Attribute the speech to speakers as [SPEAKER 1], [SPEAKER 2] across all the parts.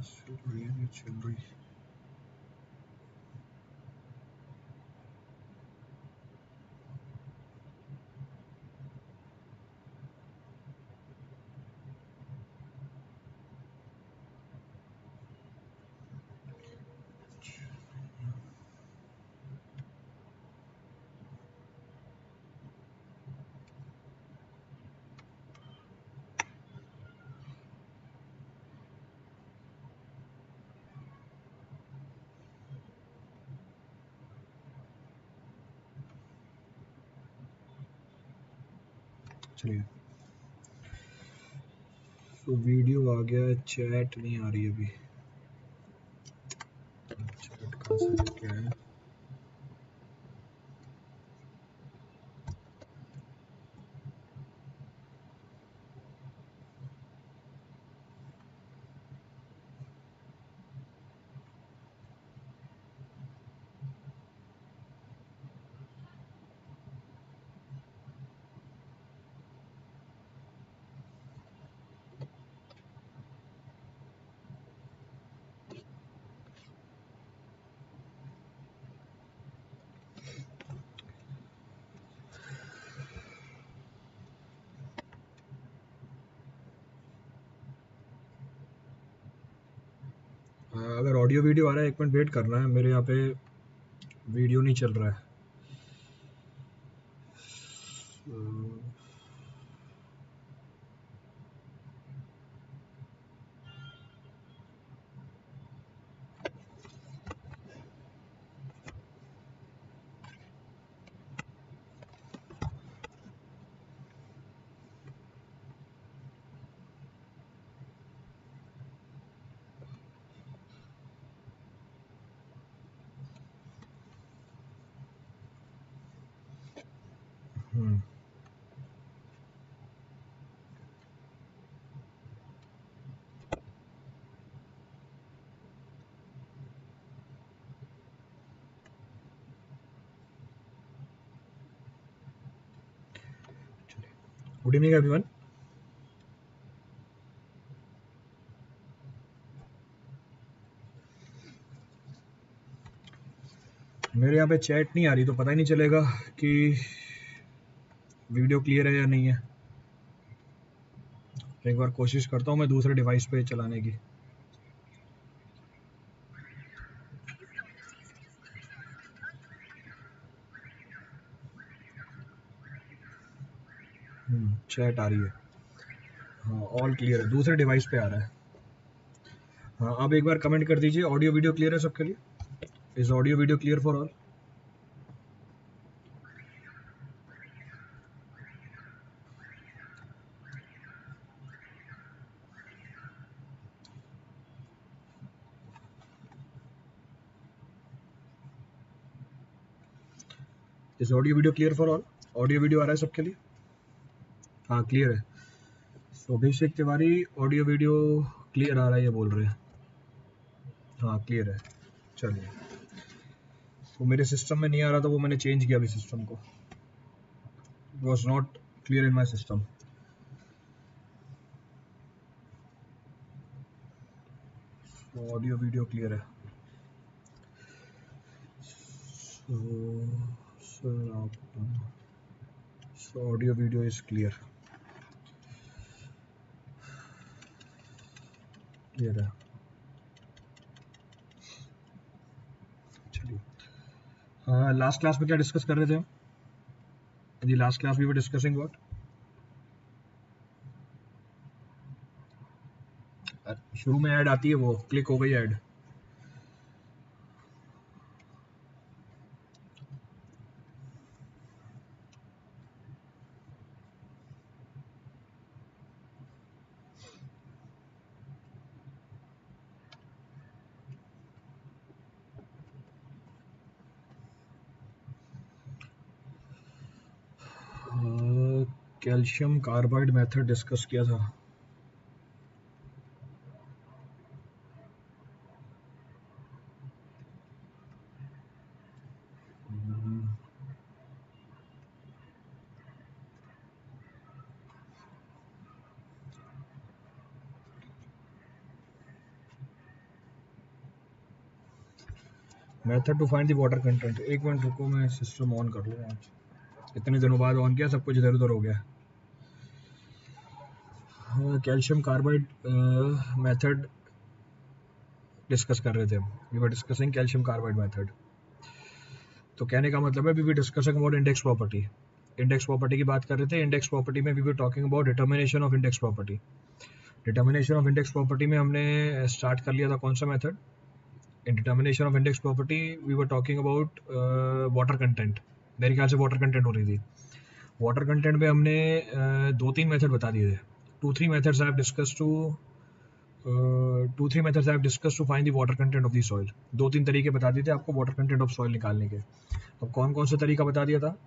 [SPEAKER 1] बढ़िया नहीं चल रही। चलिए, तो वीडियो आ गया, चैट नहीं आ रही अभी। चैट कहाँ से लेके आए? अगर ऑडियो वीडियो आ रहा है, 1 मिनट वेट करना है, मेरे यहाँ पे वीडियो नहीं चल रहा है। हम्म, गुड इवनिंग एवरीवन। मेरे यहाँ पे चैट नहीं आ रही, तो पता ही नहीं चलेगा कि वीडियो क्लियर है या नहीं है। एक बार कोशिश करता हूँ मैं दूसरे डिवाइस पे चलाने की। चैट आ रही है, हाँ ऑल क्लियर है, दूसरे डिवाइस पे आ रहा है। हाँ, अब एक बार कमेंट कर दीजिए, ऑडियो वीडियो क्लियर है सबके लिए? Is audio video clear for all? Is audio video clear for all? Audio video आ रहा है सबके लिए? हाँ क्लियर है। तो Abhishek Tiwari, audio video clear आ रहा है ये बोल रहे हैं। हाँ क्लियर है। चलिए, वो मेरे सिस्टम में नहीं आ रहा था, वो मैंने चेंज किया अभी सिस्टम को। It was not clear in my system. Audio video clear है। सर आप, audio video is clear, clear है। चलिए, लास्ट क्लास में क्या डिस्कस कर रहे थे हम? जी, last class we were discussing what? शुरू में ऐड आती है, वो क्लिक हो गई ad. Calcium carbide method discuss किया था। Method to find the water content. एक मिनट रुको, मैं सिस्टम ऑन कर लूँ। आज इतने दिनों बाद ऑन किया, सब कुछ इधर उधर हो गया। कैल्शियम कार्बाइड मेथड डिस्कस कर रहे थे, we were discussing calcium carbide method. तो कहने का मतलब है we were discussing about index property. Index property की बात कर रहे थे। इंडेक्स प्रॉपर्टी में we were talking about determination of index property. Determination of index property में हमने स्टार्ट कर लिया था कौन सा method? In determination of index property we were talking about water content. मेरे ख्याल से वाटर कंटेंट हो रही थी। वाटर कंटेंट में हमने दो तीन मेथड बता दिए थे। Two three methods I have discussed to find the water content of the soil. दो तीन तरीके बता दिए थे आपको वाटर कंटेंट ऑफ सॉइल निकालने के। अब कौन कौन सा तरीका बता दिया था?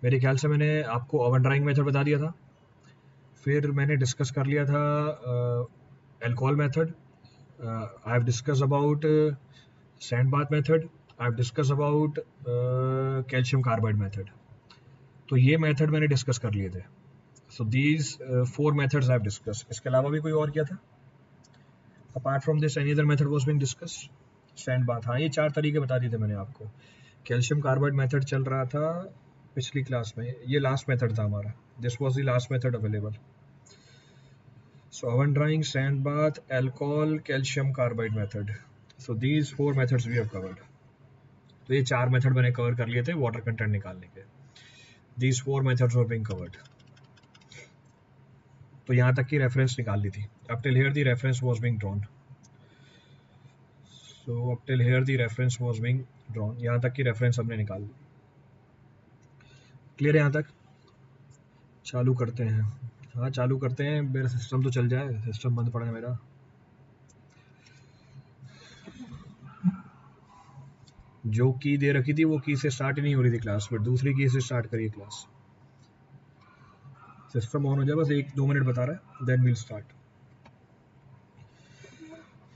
[SPEAKER 1] मेरे ख्याल से मैंने आपको ओवन ड्राइंग मेथड बता दिया था। फिर मैंने डिस्कस कर लिया था alcohol method. I have discuss about sand bath method. I have discuss about calcium carbide method. तो ये मेथड मैंने डिस्कस कर लिए थे। So these 4 methods I have discuss. इसके अलावा भी कोई और क्या था? Apart from this any other method was being discussed? Sand bath, हाँ, ये 4 तरीके बता दिए थे मैंने आपको। कैल्शियम कार्बाइड मेथड चल रहा था पिछली क्लास में, ये लास्ट मेथड था हमारा। This was the last method available. So oven drying, sand bath, alcohol, calcium carbide method. So these 4 methods we have covered. तो ये 4 मेथड मैंने कवर कर लिए थे वाटर कंटेंट निकालने के। These 4 methods were being covered. तो यहाँ तक की रेफरेंस निकाल ली थी। Up till here the reference was being drawn. So up till here the reference was being drawn. यहाँ तक की रेफरेंस हमने निकाल ली। क्लियर है यहाँ तक? चालू करते हैं। हाँ चालू करते हैं, मेरा सिस्टम तो चल जाए। सिस्टम बंद पड़ा है मेरा। जो की दे रखी थी वो की से स्टार्ट ही नहीं हो रही थी क्लास, बट दूसरी की से स्टार्ट करिए क्लास। सिस्टम ऑन हो जाए, बस 1-2 मिनट बता रहा है, then will start.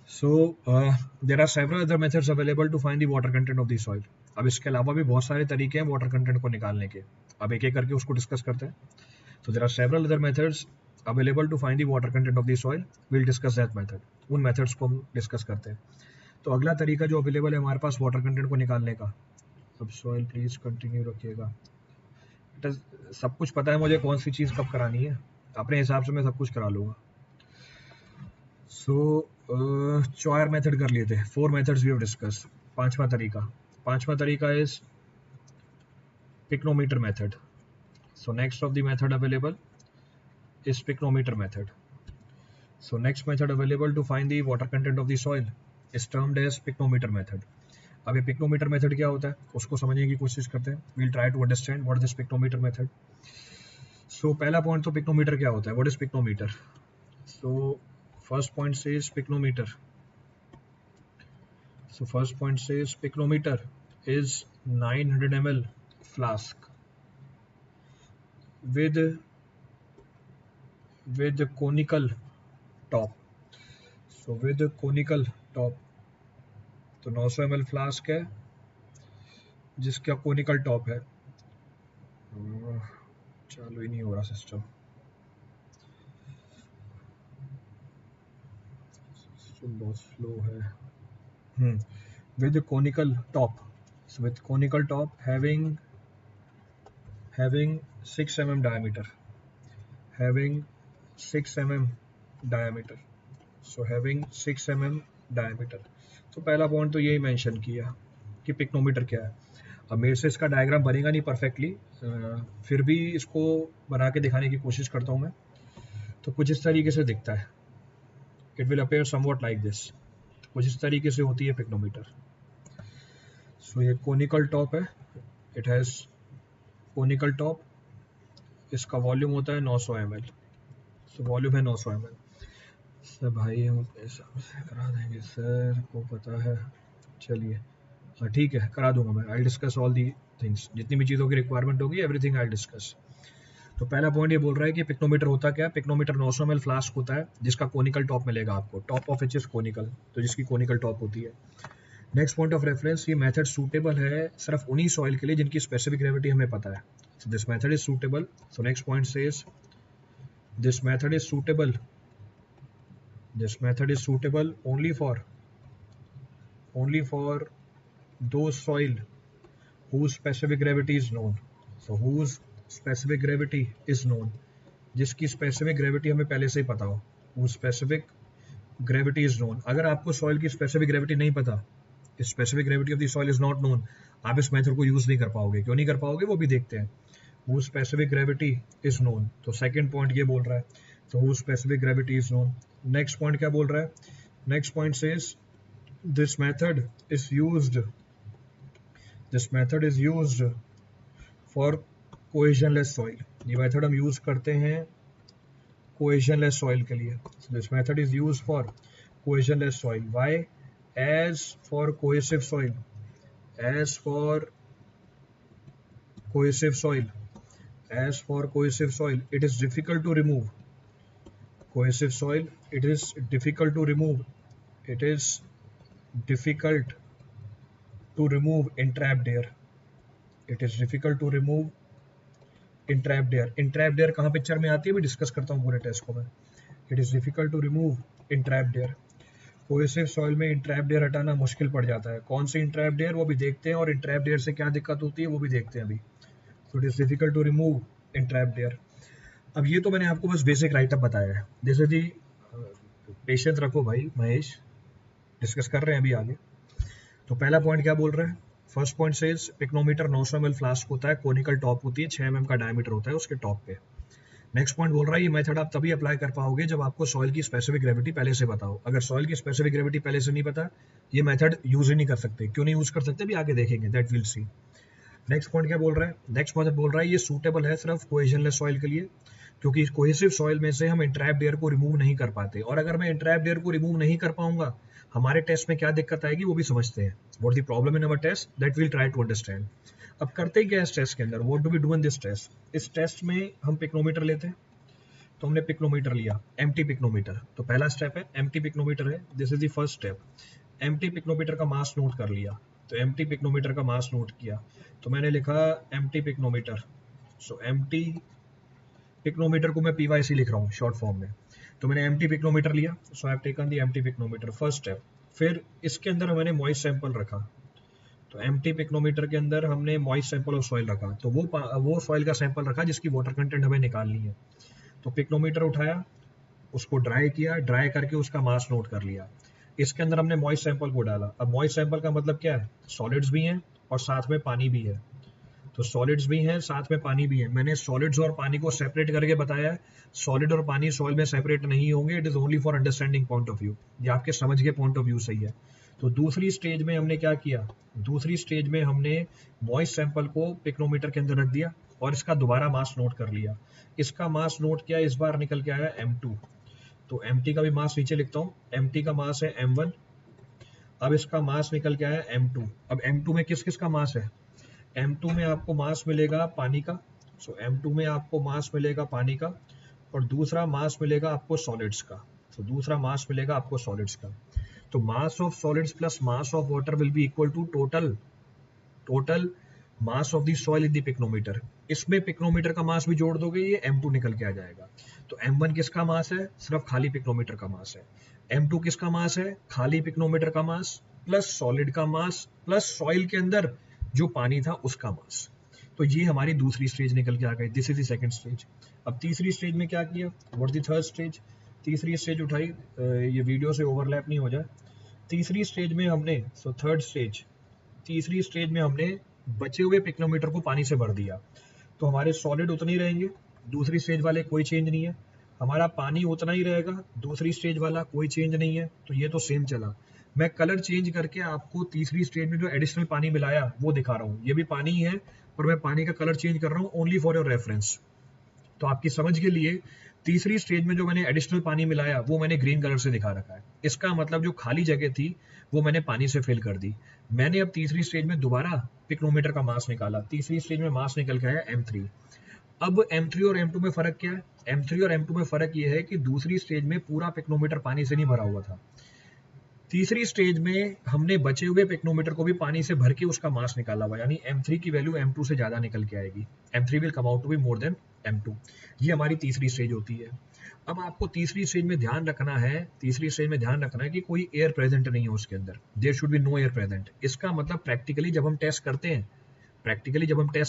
[SPEAKER 1] So there are several other methods available to find the water content of the soil. अब इसके अलावा भी बहुत सारे तरीके हैं वाटर कंटेंट को निकालने के। अब एक एक करके उसको डिस्कस करते हैं। तो there are several other methods available to find the water content of the soil, will discuss that method. उन मेथड्स को हम डिस्कस करते हैं। तो अगला तरीका जो अवेलेबल है हमारे पास वाटर कंटेंट को निकालने का, अब सॉइल प्लीज कंटिन्यू रखिएगा। सब कुछ पता है मुझे कौन सी चीज़ कब करानी है, अपने हिसाब से मैं सब कुछ करा लूँगा। सो चॉयर मेथड कर लिए थे। 4 मेथड्स वी हैव डिस्कस। पांचवा तरीका is pycnometer method. So next of the method available is pycnometer method. So next method available to find the water content of the soil is termed as pycnometer method. अब ये pycnometer method क्या होता है उसको समझने की कोशिश करते हैं। We'll try to understand what is this pycnometer method. So पहला पॉइंट तो पिक्नोमीटर क्या होता है, what is pycnometer. So first point says pycnometer. So first point says pycnometer is 900 ml flask with conical top. So with conical top, तो 900 ml flask है जिसका conical top है। चालू ही नहीं हो रहा सिस्टम बहुत स्लो है। with conical top, so with conical top having 6 mm diameter, having 6 mm diameter, so having 6 mm diameter। तो पहला पॉइंट तो यही मेंशन किया कि पिक्नोमीटर क्या है। अब मेरे से इसका डायग्राम बनेगा नहीं परफेक्टली, फिर भी इसको बना के दिखाने की कोशिश करता हूँ मैं। तो कुछ इस तरीके से दिखता है, it will appear somewhat like this. कुछ इस तरीके से होती है पिक्नोमीटर। सो ये कोनिकल टॉप है, इट हैज़ कोनिकल टॉप। इसका वॉल्यूम होता है 900 ml। सो वॉल्यूम है 900 ml। सर भाई हम ऐसा करा देंगे, सर को पता है। चलिए हाँ ठीक है, करा दूंगा मैं। I discuss all the things, जितनी भी चीज़ों की रिक्वायरमेंट होगी एवरीथिंग आई डिस्कस। तो पहला पॉइंट ये बोल रहा है कि पिक्नोमीटर होता क्या है। पिक्नोमीटर 900 ml फ्लास्क होता है जिसका कोनिकल टॉप मिलेगा आपको, top of each is conical, तो जिसकी कोनिकल टॉप होती है। नेक्स्ट पॉइंट ऑफ रेफरेंस, ये मेथड सूटेबल है सिर्फ उन्हीं सॉइल के लिए जिनकी स्पेसिफिक ग्रेविटी हमें पता है। So this method is suitable. So next point says this method is suitable, this method is suitable only for those soil whose specific gravity is known. So whose specific gravity is known, जिसकी specific gravity हमें पहले से ही पता हो, whose specific gravity is known. अगर आपको soil की specific gravity नहीं पता, specific gravity of the soil is not known, आप इस मेथड को यूज नहीं कर पाओगे. क्यों नहीं कर पाओगे वो भी देखते हैं. whose specific gravity is known, तो सेकंड पॉइंट ये बोल रहा है. तो whose specific gravity is known. Next point क्या बोल रहा है? Next point says this method is used for cohesionless soil. ये मेथड हम यूज करते हैं cohesionless soil के लिए. So this method is used for cohesionless soil. Why? As for cohesive soil, it is difficult to remove. Cohesive soil, it is difficult to remove. It is difficult to remove entrapped air. It is difficult to remove entrapped air. Entrapped air कहाँ picture में आती है, मैं discuss करता हूँ पूरे test को मैं. It is difficult to remove entrapped air. Cohesive soil में इंट्रैप्ड एयर हटाना मुश्किल पड़ जाता है. कौन सी इंट्रैप्ड एयर, वो भी देखते हैं, और इंट्रैप्ड एयर से क्या दिक्कत होती है वो भी देखते हैं अभी. So it is difficult to remove entrapped air. अब ये तो मैंने आपको बस बेसिक राइटअप बताया है. जैसे कि पेशेंस रखो भाई महेश, डिस्कस कर रहे हैं अभी आगे. तो पहला पॉइंट क्या बोल रहा है? First point says pycnometer 900 ml flask होता है, कोनिकल टॉप होती है, 6 mm का डायमीटर होता है उसके टॉप पे. नेक्स्ट पॉइंट बोल रहा है ये मेथड आप तभी अप्लाई कर पाओगे जब आपको सॉइल की स्पेसिफिक ग्रेविटी पहले से पता हो. अगर सॉइल की स्पेसिफिक ग्रेविटी पहले से नहीं पता, ये मेथड यूज ही नहीं कर सकते. क्यों नहीं यूज कर सकते भी आगे देखेंगे, that will C. Next point क्या बोल रहा है? नेक्स्ट मेथड बोल रहा है ये सूटेबल है सिर्फ कोहेजनलेस सॉइल के लिए, क्योंकि कोहेसिव सॉइल में से हम इंट्रैप्ड एयर को रिमूव नहीं कर पाते. और अगर मैं इंट्रैप्ड एयर को रिमूव नहीं कर पाऊंगा, हमारे टेस्ट में क्या दिक्कत आएगी वो भी समझते हैं. What the problem in our test, that will try to understand. अब करते ही क्या इस टेस्ट के अंदर, what do we do in this test? इस टेस्ट में हम पिक्नोमीटर लेते हैं. तो हमने पिक्नोमीटर लिया, एम्प्टी पिक्नोमीटर. तो पहला स्टेप है एम्प्टी पिक्नोमीटर है, this is the first step. Empty pycnometer का मास नोट कर लिया. तो एम्प्टी पिक्नोमीटर का मास नोट किया, तो मैंने लिखा एम्प्टी पिक्नोमीटर. सो एम्प्टी पिक्नोमीटर को मैं पीवाईसी लिख रहा हूँ शॉर्ट फॉर्म में. तो मैंने एम्प्टी पिक्नोमीटर लिया, so I have taken the empty pycnometer, first step. फिर इसके अंदर मैंने मॉइस्ट सैंपल रखा. तो एम्प्टी पिक्नोमीटर के अंदर हमने मॉइस्ट सैंपल ऑफ सॉइल रखा. तो वो सॉइल का सैंपल रखा जिसकी वाटर कंटेंट हमें निकालनी है. तो पिक्नोमीटर उठाया, उसको ड्राई किया, ड्राई करके उसका मास नोट कर लिया. इसके अंदर हमने मॉइस्ट सैंपल को डाला. अब मॉइस्ट सैंपल का मतलब क्या है? सॉलिड्स भी हैं और साथ में पानी भी है. तो सॉलिड्स भी हैं, साथ में पानी भी है. मैंने सॉलिड्स और पानी को सेपरेट करके बताया है. सॉलिड और पानी सॉइल में सेपरेट नहीं होंगे. It is only for understanding point of view. ये आपके समझ के पॉइंट ऑफ व्यू सही है. तो दूसरी स्टेज में हमने क्या किया? दूसरी स्टेज में हमने मॉइस्ट सैंपल को पिक्नोमीटर के अंदर रख दिया और इसका दोबारा मास नोट कर लिया. इसका मास नोट किया, इस बार निकल के आया M2. तो MT का भी मास नीचे लिखता हूँ. MT का मास है M1. अब इसका मास निकल के आया M2. अब M2 में किस किस का मास है? M2 में आपको मास मिलेगा पानी का. सो M2 में आपको मास मिलेगा पानी का, और दूसरा मास मिलेगा आपको सॉलिड्स का. तो दूसरा मास मिलेगा आपको सॉलिड्स का. तो mass of solids plus mass of water will be equal to total mass of the soil in the pycnometer. इसमें पिक्नोमीटर का मास भी जोड़ दोगे, ये M2 निकल के आ जाएगा. तो M1 किसका मास है? सिर्फ खाली पिक्नोमीटर का मास है. M2 किसका मास है? खाली पिक्नोमीटर का मास प्लस सॉलिड का मास प्लस सॉइल के अंदर जो पानी था उसका मास. तो ये हमारी दूसरी स्टेज निकल के आ गई. This is the second stage. अब तीसरी स्टेज में क्या किया? What the third stage? तीसरी स्टेज उठाई, ये वीडियो से ओवरलैप नहीं हो जाए. तीसरी स्टेज में हमने, सो थर्ड स्टेज, तीसरी स्टेज में हमने बचे हुए पिक्नोमीटर को पानी से भर दिया. तो हमारे सॉलिड उतने ही रहेंगे, दूसरी स्टेज वाले कोई चेंज नहीं है. हमारा पानी उतना ही रहेगा, दूसरी स्टेज वाला कोई चेंज नहीं है. तो ये तो सेम चला. मैं कलर चेंज करके आपको तीसरी स्टेज में जो एडिशनल पानी मिलाया वो दिखा रहा हूँ. ये भी पानी ही है, पर मैं पानी का कलर चेंज कर रहा हूँ ओनली फॉर योर रेफरेंस. तो आपकी समझ के लिए तीसरी स्टेज में जो मैंने एडिशनल पानी मिलाया वो मैंने ग्रीन कलर से दिखा रखा है. इसका मतलब जो खाली जगह थी वो मैंने पानी से फिल कर दी. मैंने अब तीसरी स्टेज में दोबारा पिक्नोमीटर का मास निकाला. तीसरी स्टेज में मास निकल के आया M3. अब M3 और M2 में फर्क क्या है? M3 और M2 में फर्क ये है कि दूसरी स्टेज में पूरा पिक्नोमीटर पानी से नहीं भरा हुआ था. तीसरी स्टेज में हमने बचे हुए पिक्नोमीटर को भी पानी से भर के उसका मास निकाला हुआ, यानी M3 की वैल्यू M2 से ज्यादा निकल के आएगी. M3 will come out to be more than M2. ये हमारी तीसरी स्टेज होती है. अब आपको तीसरी स्टेज में ध्यान रखना है, तीसरी स्टेज में ध्यान रखना है कि कोई एयर प्रेजेंट नहीं हो उसके अंदर, there should be no air present. इसका मतलब प्रैक्टिकली जब हम टेस्ट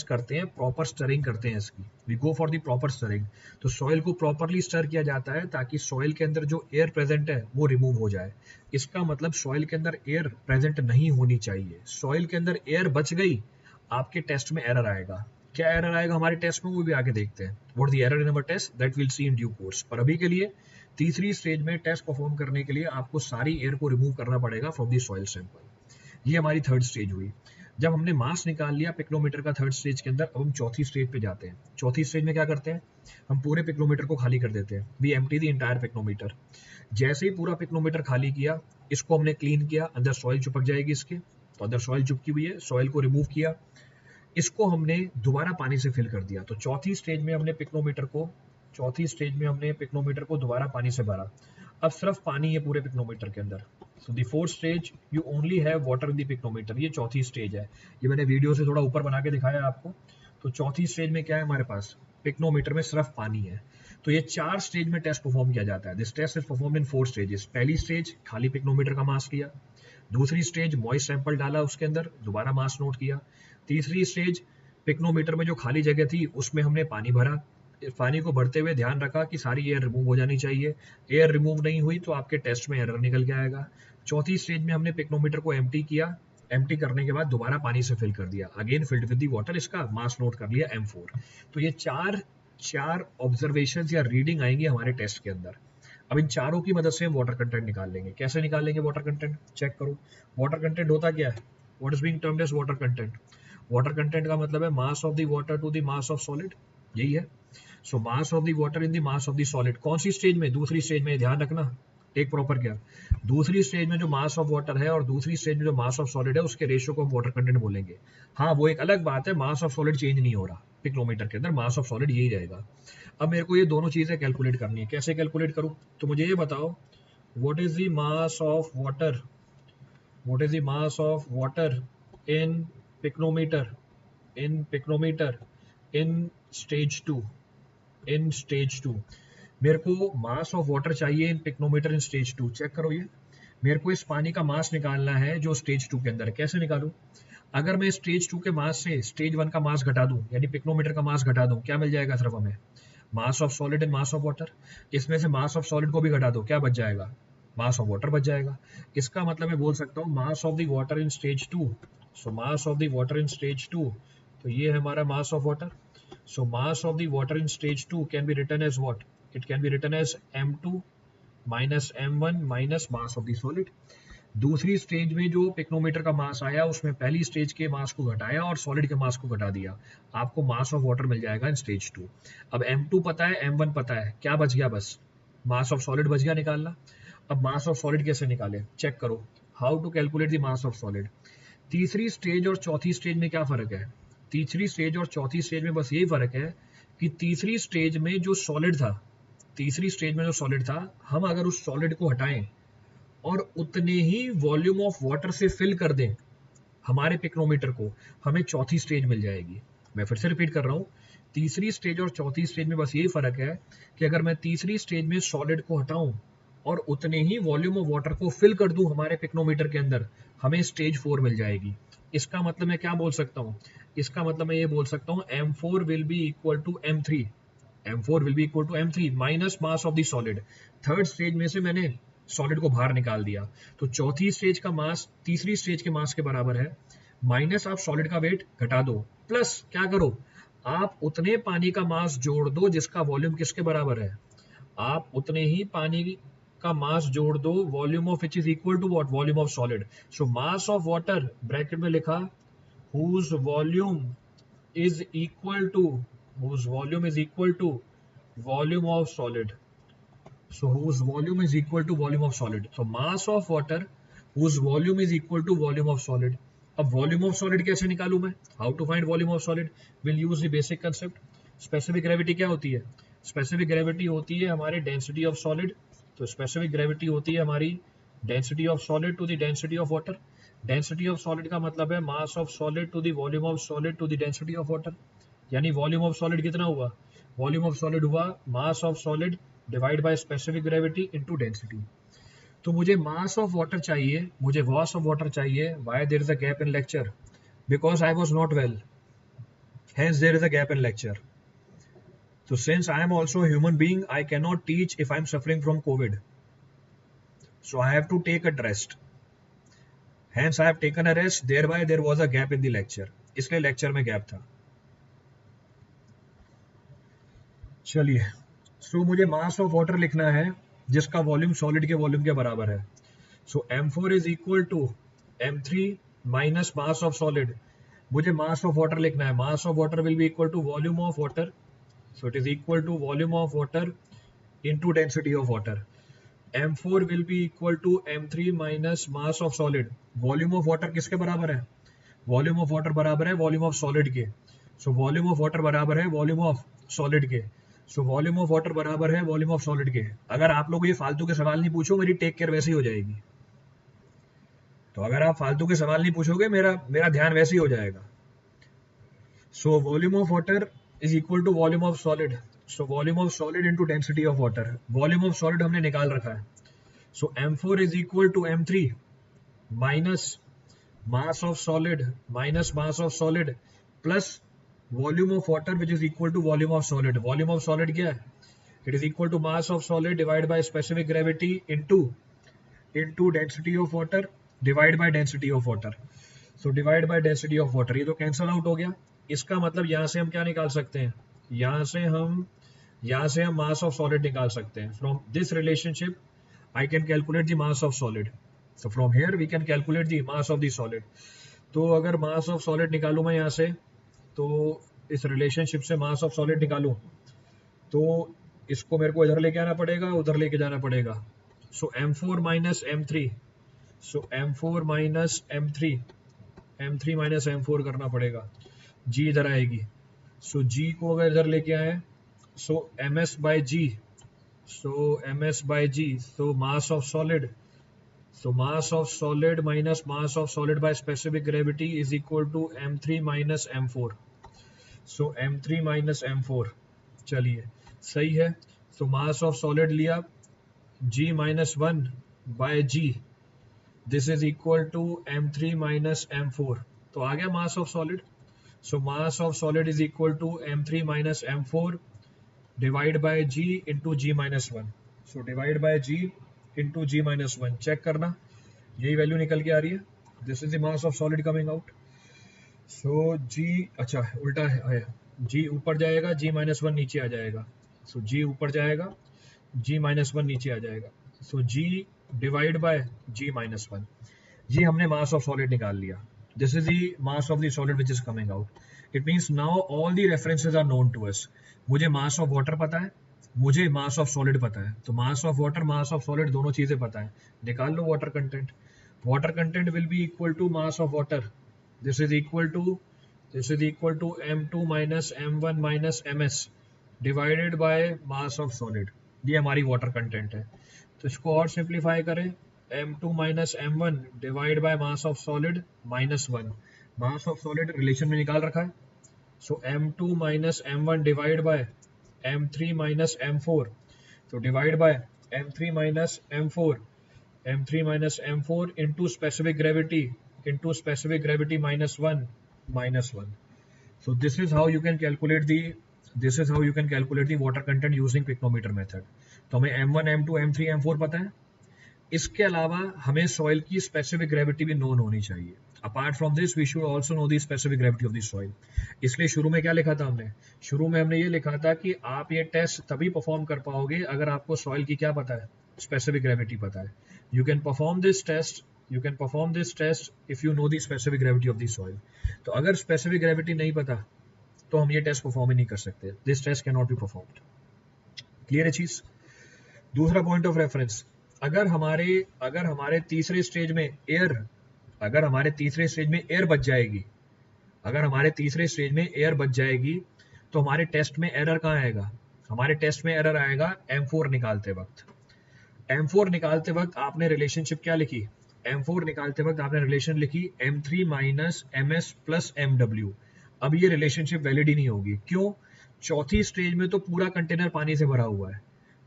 [SPEAKER 1] करते हैं, प्रॉपर स्टरिंग करते हैं इसकी, we go for the proper stirring. तो सॉइल को प्रॉपरली स्टर किया जाता है ताकि सॉइल के अंदर जो एयर प्रेजेंट है वो रिमूव हो जाए। इसका मतलब सॉइल के अंदर एयर प्रेजेंट नहीं होनी चाहिए। सॉइल के अंदर एयर बच गई, आपके टेस्ट में एरर आएगा। क्या एरर आएगा हमारे टेस्ट में, वो भी आगे देखते हैं। What the error in our test, that will see in due course. पर अभी के लिए तीसरी स्टेज में टेस्ट परफॉर्म करने के लिए आपको सारी एयर को रिमूव करना पड़ेगा फ्रॉम द सॉइल सैंपल। ये हमारी थर्ड स्टेज हुई। जब हमने मास निकाल लिया पिक्नोमीटर का थर्ड स्टेज के अंदर, अब हम चौथी स्टेज पे जाते हैं। चौथी स्टेज में क्या करते हैं, हम पूरे पिक्नोमीटर को खाली कर देते हैं। We empty the entire pycnometer. जैसे ही पूरा पिक्नोमीटर खाली किया, इसको हमने क्लीन किया, अंदर सॉइल चिपक जाएगी इसके, तो अंदर सॉइल चिपकी हुई है, सॉइल को रिमूव किया, इसको हमने दोबारा पानी से फिल कर दिया। तो चौथी स्टेज में हमने पिक्नोमीटर को दोबारा पानी से भरा। अब सिर्फ पानी है पूरे पिक्नोमीटर के अंदर। So the fourth stage you only have water in the pycnometer. ये चौथी स्टेज है, ये मैंने वीडियो से थोड़ा ऊपर बना के दिखाया आपको। तो चौथी स्टेज में क्या है हमारे पास, पिक्नोमीटर में सिर्फ पानी है। तो ये 4 स्टेज में टेस्ट परफॉर्म किया जाता है। This test is performed in 4 stages. पहली स्टेज खाली पिक्नोमीटर का मास लिया, दूसरी स्टेज मॉइस्ट सैंपल डाला उसके अंदर, दोबारा मास नोट किया, तीसरी स्टेज पिक्नोमीटर में जो खाली जगह थी उसमें हमने पानी भरा। पानी को भरते हुए ध्यान रखा कि सारी एयर रिमूव हो जानी चाहिए। एयर रिमूव नहीं हुई तो आपके टेस्ट में एरर निकल के आएगा। चौथी स्टेज में हमने पिक्नोमीटर को एम्प्टी किया, एम्प्टी करने के बाद दोबारा पानी से फिल कर दिया, again filled with the water, इसका मास नोट कर लिया M4। तो ये चार ऑब्जर्वेशंस या रीडिंग आएंगी हमारे टेस्ट के अंदर। अब इन चारों की मदद से हम वाटर कंटेंट निकाल लेंगे। कैसे निकाल लेंगे वाटर कंटेंट, चेक करो। वाटर कंटेंट होता क्या है, what is being termed as water content. Water content का मतलब है mass of the water to the mass of solid, यही है। So mass of the water in the mass of the solid. कौन सी स्टेज में, दूसरी स्टेज में, ध्यान रखना, एक प्रॉपर केयर। दूसरी स्टेज में जो मास ऑफ वाटर है और दूसरी स्टेज में जो मास ऑफ सॉलिड है उसके रेशियो को हम वाटर कंटेंट बोलेंगे। हाँ, वो एक अलग बात है, मास ऑफ सॉलिड चेंज नहीं हो रहा पिक्नोमीटर के अंदर, मास ऑफ सॉलिड यही रहेगा। अब मेरे को ये दोनों चीजें कैलकुलेट करनी है। कैसे कैलकुलेट करूं, तो मुझे ये बताओ, what is the mass of water, what is the mass of water in pycnometer, in stage 2, in stage 2। मेरे को मास ऑफ वाटर चाहिए इन पिक्नोमीटर इन स्टेज 2। चेक करो, ये मेरे को इस पानी का मास निकालना है जो स्टेज 2 के अंदर है। कैसे निकालूं, अगर मैं स्टेज 2 के मास से स्टेज 1 का मास घटा दूं, यानी पिक्नोमीटर का मास घटा दूं, क्या मिल जाएगा सिर्फ हमें, मास of solid and mass of water. इसमें से मास ऑफ सॉलिड को भी घटा दो, क्या बच जाएगा, मास ऑफ वाटर बच जाएगा। इसका मतलब मैं बोल सकता हूँ मास of the water in stage 2। So mass of the water in stage 2, तो ये है हमारा मास of water. So mass of the water in stage 2 can be written as what? It can be written as M2 minus M1 minus mass of the solid. दूसरी stage में जो pycnometer का मास आया उसमें पहली स्टेज के मास को घटाया और सॉलिड के मास को घटा दिया, आपको मास ऑफ वाटर मिल जाएगा इन स्टेज 2। अब M2 पता है, M1 पता है, क्या बच गया, बस मास ऑफ सॉलिड बच गया निकालना। अब मास ऑफ सॉलिड कैसे निकाले, चेक करो, how to calculate the mass of solid. तीसरी स्टेज और चौथी स्टेज में क्या फर्क है, तीसरी स्टेज और चौथी स्टेज में बस यही फर्क है कि तीसरी स्टेज में जो सॉलिड था, हम अगर उस सॉलिड को हटाएं और उतने ही वॉल्यूम ऑफ वाटर से फिल कर दें हमारे पिक्नोमीटर को, हमें चौथी स्टेज मिल जाएगी। मैं फिर से रिपीट कर रहा हूं, तीसरी स्टेज और चौथी स्टेज में बस यही फर्क है कि अगर मैं तीसरी स्टेज में सॉलिड को हटाऊं और उतने ही वॉल्यूम ऑफ वाटर को फिल कर दूं हमारे पिक्नोमीटर के अंदर, हमें स्टेज 4 मिल जाएगी। इसका मतलब मैं क्या बोल सकता हूं, इसका मतलब मैं ये बोल सकता हूं M4 will be equal to M3, M4 will be equal to M3 minus mass of the solid. Third stage में से मैंने सॉलिड को बाहर निकाल दिया, तो चौथी स्टेज का मास तीसरी स्टेज के मास के बराबर है, माइनस आप सॉलिड का वेट घटा दो, प्लस क्या करो, आप उतने पानी का मास जोड़ दो जिसका वॉल्यूम किसके बराबर है, आप उतने ही पानी का मास जोड़ दो volume of which is equal to what, volume of solid. So mass of water bracket में लिखा whose volume is equal to volume of solid. So whose volume is equal to volume of solid. So mass of water whose volume is equal to volume of solid. अब volume of solid कैसे निकालूं मैं, how to find volume of solid, we'll use the basic concept. Specific gravity क्या होती है, specific gravity होती है हमारे density of solid, तो specific gravity होती है हमारी density of solid to the density of water. Density of solid का मतलब है mass of solid to the volume of solid to the density of water, यानी वॉल्यूम ऑफ सॉलिड कितना हुआ, वॉल्यूम ऑफ सॉलिड हुआ mass of solid divide by specific gravity into density. तो मुझे mass of water चाहिए, मुझे mass of water चाहिए। Why there is a gap in lecture? Because I was not well, hence there is a gap in lecture. So since I am also a human being, I cannot teach if I am suffering from COVID. So I have to take a rest. Hence I have taken a rest. Thereby there was a gap in the lecture. इसलिए lecture में gap था. चलिए, so मुझे mass of water लिखना है जिसका volume solid के volume के बराबर है. So M4 is equal to M3 minus mass of solid. मुझे mass of water लिखना है. Mass of water will be equal to volume of water. So it is equal to volume of water into density of water. M4 will be equal to M3 minus mass of solid. Volume of water किसके बराबर है? Volume of water बराबर है volume of solid के. So volume of water बराबर है volume of solid के. So volume of water बराबर है volume of solid के. अगर आप लोग ये फालतू के सवाल नहीं पूछो, मेरी टेक केयर वैसी हो जाएगी. तो अगर आप फालतू के सवाल नहीं पूछोगे, मेरा ध्यान वैसे ही हो जाएगा. So volume of water is equal to volume of solid. So volume of solid into density of water. Volume of solid हमने निकाल रखा है. So M4 is equal to M3 minus mass of solid minus mass of solid plus volume of water which is equal to volume of solid. Volume of solid क्या है? It is equal to mass of solid divided by specific gravity into density of water divided by density of water. So divide by density of water. ये तो cancel out हो गया. इसका मतलब यहाँ से हम क्या निकाल सकते हैं? यहाँ से हम मास ऑफ सॉलिड निकाल सकते हैं. From this relationship I can calculate the mass of solid. So from here we can calculate the mass of the solid. तो अगर मास ऑफ सॉलिड निकालूं मैं यहाँ से, तो इस रिलेशनशिप से मास ऑफ सॉलिड निकालूं, तो इसको मेरे को इधर लेके आना पड़ेगा, उधर लेके जाना पड़ेगा. सो M4 माइनस M3. सो M4 minus M3, M3 minus M4 करना पड़ेगा. G इधर आएगी. सो G को अगर इधर लेके आए, so MS by G. So MS by G. So mass of solid. So mass of solid minus mass of solid by specific gravity is equal to M3 minus M4. So M3 minus M4. चलिए, सही है. So mass of solid लिया G minus 1 by G. This is equal to M3 minus M4. तो आ गया mass of solid. So mass of solid is equal to M3 minus M4 divide by G into G minus 1. So divide by G into G minus 1. Check करना, यही value निकल के आ रही है. This is the mass of solid coming out. So G, अच्छा उल्टा है, G ऊपर जाएगा, G minus 1 नीचे आ जाएगा. So G ऊपर जाएगा, G minus 1 नीचे आ जाएगा. So G divide by G minus 1. ये हमने mass of solid निकाल लिया. This is the mass of the solid which is coming out. It means now all the references are known to us. मुझे mass of water पता है, मुझे mass of solid पता है. तो mass of water, mass of solid दोनों चीजें पता है. निकाल लो water content. Water content will be equal to mass of water. This is equal to M2 minus M1 minus MS divided by mass of solid. ये हमारी water content है. तो इसको और simplify करें. M2 minus M1 divide by mass of solid minus 1. Mass of solid relation में निकाल रखा है. सो M2 minus M1 divide bye M3 minus M4. तो divide bye M3 minus M4 into specific gravity minus 1. So this is how you can calculate the water content using pycnometer method. तो हमें M1, M2, M3, M4 पता है. इसके अलावा हमें soil की specific gravity भी नोन होनी चाहिए. Apart from this we should also know the specific gravity of the soil. इसलिए शुरू में क्या लिखा था हमने? शुरू में हमने ये लिखा था कि आप ये टेस्ट तभी परफॉर्म कर पाओगे अगर आपको सॉइल की क्या पता है, स्पेसिफिक ग्रेविटी पता है. You can perform this test if you know the specific gravity of the soil. तो अगर स्पेसिफिक ग्रेविटी नहीं पता तो हम ये टेस्ट परफॉर्म ही नहीं कर सकते. This test can not be performed. Clear है चीज? दूसरा पॉइंट ऑफ रेफरेंस, अगर हमारे तीसरे स्टेज में एयर बच जाएगी, तो हमारे टेस्ट में एरर कहाँ आएगा? हमारे टेस्ट में एरर आएगा M4 निकालते वक्त. M4 निकालते वक्त आपने रिलेशनशिप क्या लिखी? M4 निकालते वक्त आपने रिलेशन लिखी M3 minus MS plus MW. अब ये रिलेशनशिप वैलिड ही नहीं होगी. क्यों? चौथी स्टेज में तो पूरा कंटेनर पानी से भरा हुआ है.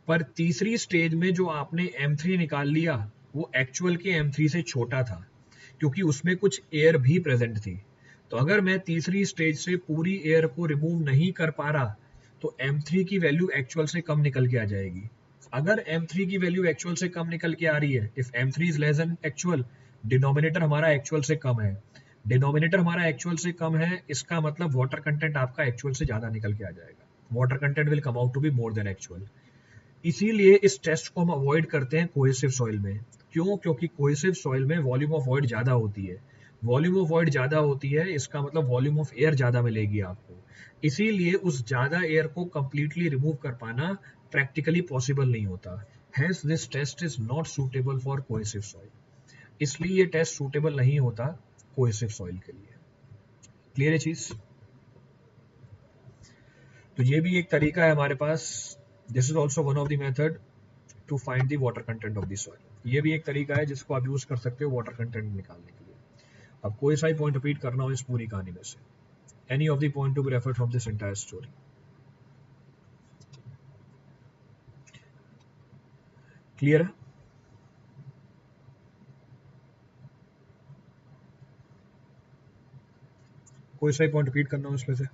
[SPEAKER 1] पर तीसरी स्टेज में जो आपने M3 निकाल लिया वो एक्चुअल के M3 से छोटा था, क्योंकि उसमें कुछ एयर भी प्रेजेंट थी। तो अगर मैं तीसरी स्टेज से पूरी एयर को रिमूव नहीं कर पा रहा तो M3 की वैल्यू एक्चुअल से कम निकल के आ जाएगी। अगर M3 की वैल्यू एक्चुअल से कम निकल के आ रही है, if M3 is less than actual, denominator हमारा एक्चुअल से कम है, डिनोमिनेटर हमारा एक्चुअल से कम है, इसका मतलब वाटर कंटेंट आपका एक्चुअल से ज्यादा निकल के आ जाएगा। Water content will come out to be more than actual. इसीलिए इस टेस्ट को हम अवॉइड करते हैं कोहेसिव सॉइल में। क्यों? क्योंकि कोहेसिव सॉइल में वॉल्यूम ऑफ वॉइड ज्यादा होती है। वॉल्यूम ऑफ वॉइड ज्यादा होती है, इसका मतलब वॉल्यूम ऑफ एयर ज्यादा मिलेगी आपको। इसीलिए उस ज्यादा एयर को कंप्लीटली रिमूव कर पाना प्रैक्टिकली पॉसिबल नहीं होता। Hence this test is not suitable for cohesive soil. इसलिए ये टेस्ट सूटेबल नहीं होता कोहेसिव सॉइल के लिए। क्लियर है चीज? तो ये भी एक तरीका है हमारे पास। This is also one of the method to find the water content of the soil. ये भी एक तरीका है जिसको आप यूज कर सकते हो वाटर कंटेंट निकालने के लिए। अब कोई सा ही पॉइंट रिपीट करना हो इस पूरी कहानी में से, any of the point to be referred from this entire story. Clear है? कोई सा ही पॉइंट रिपीट करना हो इसमें से,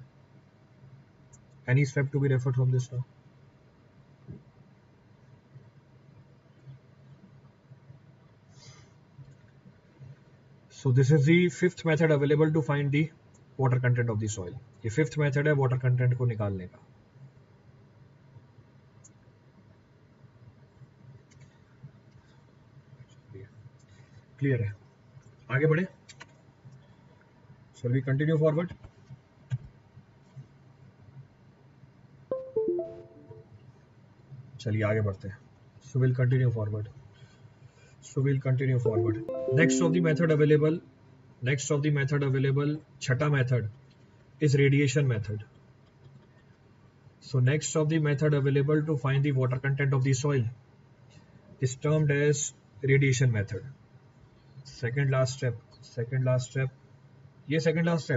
[SPEAKER 1] any step to be referred from this now. So this is the fifth method available to find the water content of the soil. ये fifth method है water content को निकालने का। क्लियर है? आगे बढ़े? Shall we continue forward? चलिए आगे बढ़ते हैं। So we'll continue forward. Next of the method available, छठा method is radiation method. So next of the method available to find the water content of the soil is termed as radiation method. Second last step, ये second last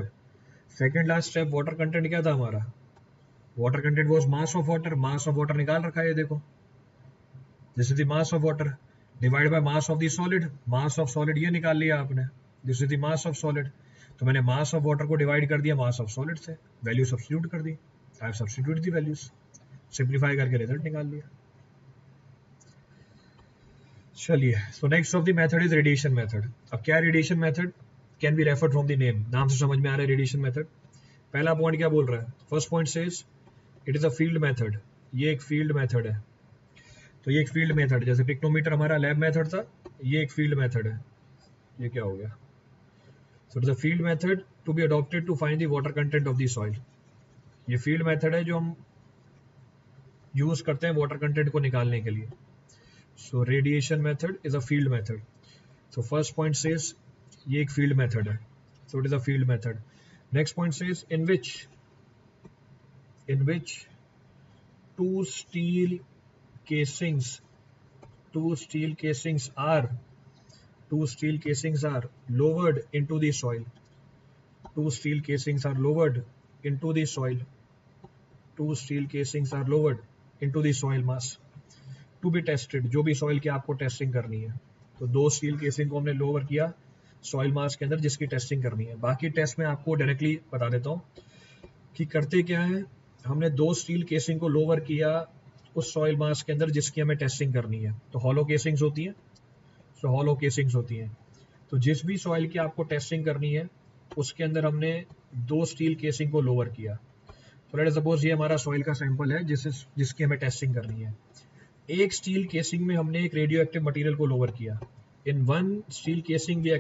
[SPEAKER 1] step water content क्या था हमारा? Water content was mass of water निकाल रखा है ये देखो। This is the mass of water divided by mass of the solid, mass of solid ये निकाल लिया आपने। This is the mass of solid, तो मैंने mass of water को डिवाइड कर दिया mass of solid से, वैल्यू सब्स्टिट्यूट कर दी। I have substituted the values, simplify करके रिजल्ट निकाल लिया। चलिए, so next of the method is radiation method. अब क्या radiation method can be referred from the name, नाम से समझ में आ रहा है radiation method। पहला पॉइंट क्या बोल रहा है? First point says it is a field method, ये एक फील्ड मेथड है। तो ये एक फील्ड मेथड, जैसे पिक्नोमीटर हमारा लैब मेथड था, ये एक फील्ड मेथड है। ये क्या हो गया? So it is a field method to be adopted to find the water content of the soil. ये फील्ड मेथड है जो हम यूज करते हैं वाटर कंटेंट को निकालने के लिए। So radiation method is a field method. So first point says ये एक फील्ड मेथड है, so it is a field method. Next point says in which two steel casings are lowered into the soil. Two steel casings are lowered into the soil mass to be tested, जो भी soil की आपको testing करनी है। तो दो steel casing को हमने लोअर किया सॉइल मास के अंदर जिसकी टेस्टिंग करनी है। बाकी टेस्ट में आपको डायरेक्टली बता देता हूँ कि करते क्या है। हमने दो स्टील केसिंग को लोअर किया उस सॉइल मास के अंदर जिसकी हमें टेस्टिंग करनी है। तो हॉलो केसिंग्स होती हैं, तो जिस भी सॉइल की आपको टेस्टिंग करनी है उसके अंदर हमने दो स्टील केसिंग को लोअर किया। तो लेट सपोज ये हमारा सॉइल का सैंपल है जिसकी हमें टेस्टिंग करनी है। एक स्टील केसिंग में हमने एक रेडियो एक्टिव मटीरियल को लोअर किया। In one steel casing we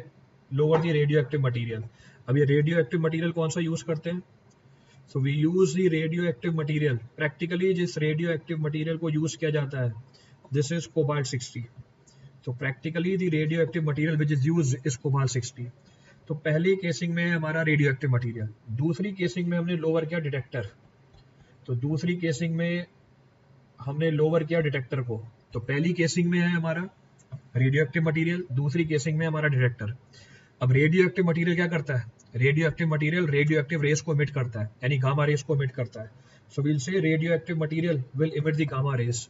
[SPEAKER 1] lower the radioactive material. अब ये रेडियो एक्टिव मटीरियल कौन सा यूज करते हैं? So we use the radioactive material. Practically जिस रेडियो एक्टिव मटीरियल को यूज किया जाता है दिस इज कोबाल्ट 60। तो practically the radioactive material which is use is cobalt 60। तो पहली केसिंग में हमारा रेडियो एक्टिव मटीरियल, दूसरी केसिंग में हमने लोअर किया डिटेक्टर। तो दूसरी केसिंग में हमने लोअर किया डिटेक्टर को। तो पहली केसिंग में है हमारा रेडियो एक्टिव मटीरियल, दूसरी केसिंग में हमारा डिटेक्टर। अब रेडियो एक्टिव मटीरियल क्या करता है? Radioactive material radioactive rays को इमिट करता है, यानी गामा रेस को इमिट करता है। So we'll say radioactive material will emit the gamma rays.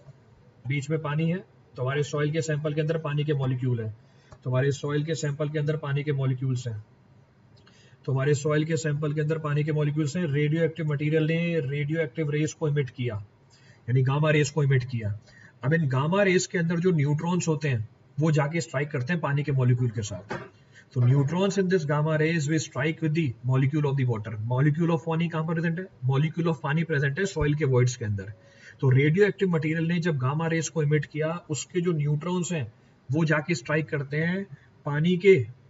[SPEAKER 1] बीच में पानी है, तो हमारे सॉइल के सैंपल के अंदर पानी के मॉलिक्यूल है, तो हमारे सॉइल के सैंपल के अंदर पानी के मॉलिक्यूल्स हैं, तो हमारे सॉइल के सैंपल के अंदर पानी के मॉलिक्यूल्स हैं। रेडियो एक्टिव मटेरियल ने रेडियो एक्टिव रेस को इमिट किया, यानी गामा रेस को इमिट किया। अब इन गामा रेस के अंदर जो न्यूट्रॉन्स होते हैं वो जाके स्ट्राइक करते हैं पानी के मॉलिक्यूल के साथ। तो neutrons in this gamma rays will strike with the molecule of the water. Molecule of पानी कहां पर प्रेजेंट है? मॉलिक्यूल ऑफ पानी प्रेजेंट है सॉइल के वॉइड्स के अंदर। तो रेडियो एक्टिव मटेरियल ने जब गामा रेस को इमिट किया, उसके जो न्यूट्रॉन्स हैं वो जाके स्ट्राइक करते हैं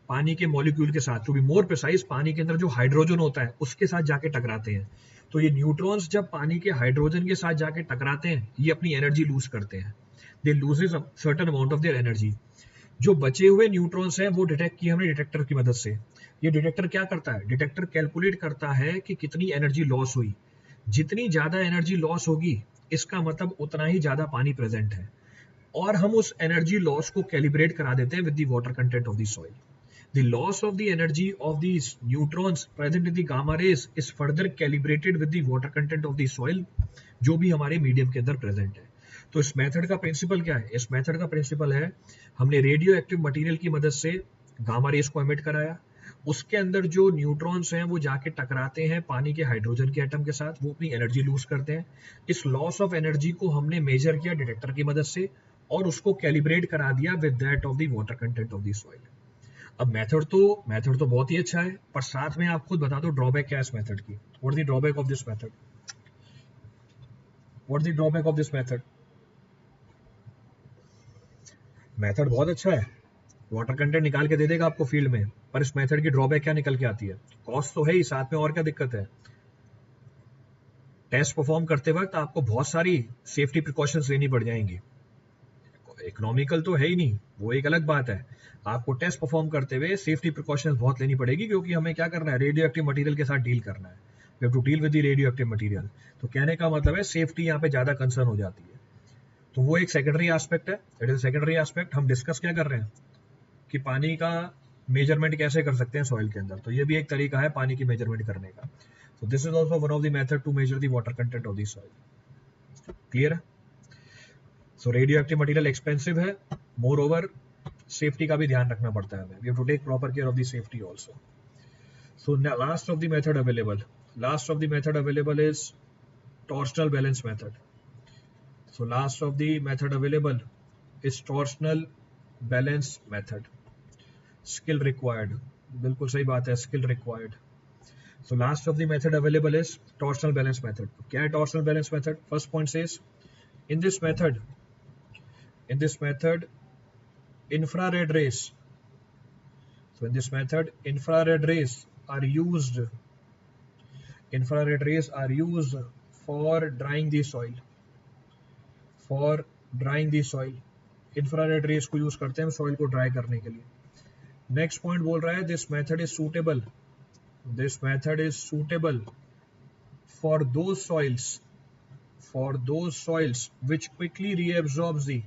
[SPEAKER 1] पानी के मॉलिक्यूल के साथ, टू बी मोर प्रिसाइज पानी के अंदर जो हाइड्रोजन होता है उसके साथ जाके टकराते हैं। तो ये न्यूट्रॉन्स जब पानी के हाइड्रोजन के साथ जाके टकराते हैं, ये अपनी एनर्जी लूज करते हैं, they loses a certain amount of their energy. जो बचे हुए न्यूट्रॉन्स हैं वो डिटेक्ट किए हमने डिटेक्टर की मदद से। ये डिटेक्टर क्या करता है? डिटेक्टर कैलकुलेट करता है कि कितनी एनर्जी लॉस हुई। जितनी ज्यादा एनर्जी लॉस होगी इसका मतलब उतना ही ज्यादा पानी प्रेजेंट है, और हम उस एनर्जी लॉस को कैलिब्रेट करा देते हैं with the water content of the soil. The loss of the energy of these neutrons present in the gamma rays is further calibrated with the water content of the soil, जो भी हमारे medium के अंदर present है। तो इस method का principal क्या है? इस मेथड का प्रिंसिपल है, हमने रेडियो एक्टिव मटेरियल की मदद से गामा रेस को एमिट कराया, उसके अंदर जो न्यूट्रॉन्स हैं वो जाके टकराते हैं पानी के हाइड्रोजन के एटम के साथ, वो अपनी एनर्जी लूज करते हैं। इस लॉस ऑफ एनर्जी को हमने मेजर किया डिटेक्टर की मदद से और उसको कैलिब्रेट करा दिया with that of the water content of the soil. अब मेथड तो बहुत ही अच्छा है, पर साथ में आप खुद बता दो ड्रॉबैक क्या है इस मेथड की। What is the drawback of this method? What is the drawback of this method? Method बहुत अच्छा है, वाटर कंटेंट निकाल के दे देगा आपको फील्ड में, पर इस मेथड की ड्रॉबैक क्या निकल के आती है? कॉस्ट तो है ही, साथ में और क्या दिक्कत है? टेस्ट परफॉर्म करते वक्त आपको बहुत सारी सेफ्टी प्रिकॉशंस लेनी पड़ जाएंगी। इकोनॉमिकल तो है ही नहीं, वो एक अलग बात है। आपको टेस्ट परफॉर्म करते हुए सेफ्टी प्रिकॉशंस बहुत लेनी पड़ेगी, क्योंकि हमें क्या करना है? रेडियो एक्टिव मटेरियल के साथ डील करना है। We have to deal with the radioactive material. तो कहने का मतलब है सेफ्टी यहाँ पे ज्यादा कंसर्न हो जाती है। तो वो एक सेकेंडरी एस्पेक्ट है, इट इज सेकेंडरी एस्पेक्ट। हम डिस्कस क्या कर रहे हैं कि पानी का मेजरमेंट कैसे कर सकते हैं सॉइल के अंदर, तो ये भी एक तरीका है पानी की मेजरमेंट करने का। So this is also one of the method to measure the water content of the soil. Clear है? So radioactive material expensive है, moreover safety का भी ध्यान रखना पड़ता है हमें. We have to take proper care of the safety also. So now last of the method available is torsional balance method. So last of the method available is torsional balance method. Skill required. बिल्कुल सही बात है, skill required. So last of the method available is torsional balance method. क्या है torsional balance method? First point says in this method infrared rays. So in this method infrared rays are used for drying the soil. Infrared rays को use करते हैं soil को dry करने के लिए. Next point बोल रहा है this method is suitable for those soils which quickly reabsorbs the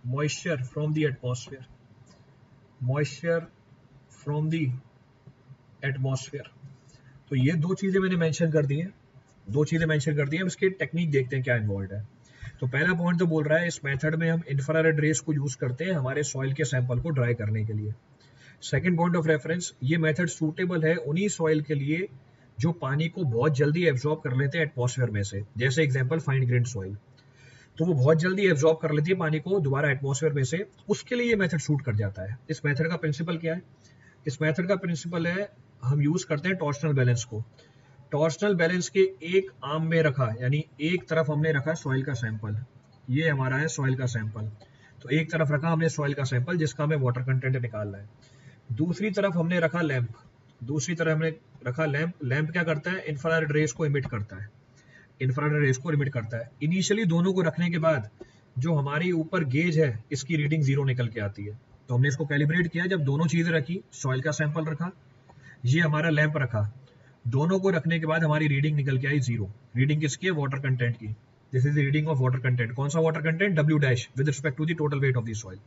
[SPEAKER 1] moisture from the atmosphere. तो ये दो चीजें मैंने मेंशन कर दी हैं. अब इसके टेक्निक देखते हैं क्या इन्वॉल्व है. तो पहला पॉइंट तो बोल रहा है इस मेथड में हम इंफ्रारेड रेस को यूज करते हैं हमारे सॉइल के सैंपल को ड्राई करने के लिए. सेकंड पॉइंट ऑफ रेफरेंस, ये मेथड सूटेबल है उन्हीं सॉइल के लिए जो पानी को बहुत जल्दी एब्जॉर्ब कर लेते हैं एटमॉस्फेयर में से. जैसे एग्जांपल फाइन ग्रेन सॉइल, तो वो बहुत जल्दी एब्जॉर्ब कर लेती है पानी को दोबारा एटमॉस्फेयर में से, उसके लिए ये मेथड सूट कर जाता है. इस मेथड का प्रिंसिपल क्या है? इस मेथड का प्रिंसिपल है हम यूज करते हैं टॉर्शनल बैलेंस को. टॉर्शनल बैलेंस के एक आर्म में रखा, यानी एक तरफ हमने रखा सॉइल का सैंपल, ये हमारा है सॉइल का सैंपल. तो एक तरफ रखा हमने सॉइल का सैंपल जिसका हमें वाटर कंटेंट निकालना है. दूसरी तरफ हमने रखा लैंप. लैंप क्या करता है? इंफ्रारेड रेस को इमिट करता है. इनिशियली दोनों को रखने के बाद जो हमारी ऊपर गेज है इसकी रीडिंग 0 निकल के आती है. तो हमने इसको कैलिब्रेट किया जब दोनों चीजें रखी, सॉइल का सैंपल रखा, ये हमारा लैंप रखा, दोनों को रखने के बाद हमारी रीडिंग निकल के आई 0. रीडिंग किसकी है? वाटर कंटेंट की. This is the reading of water content. कौन सा water content? W dash with respect to the total weight of the soil.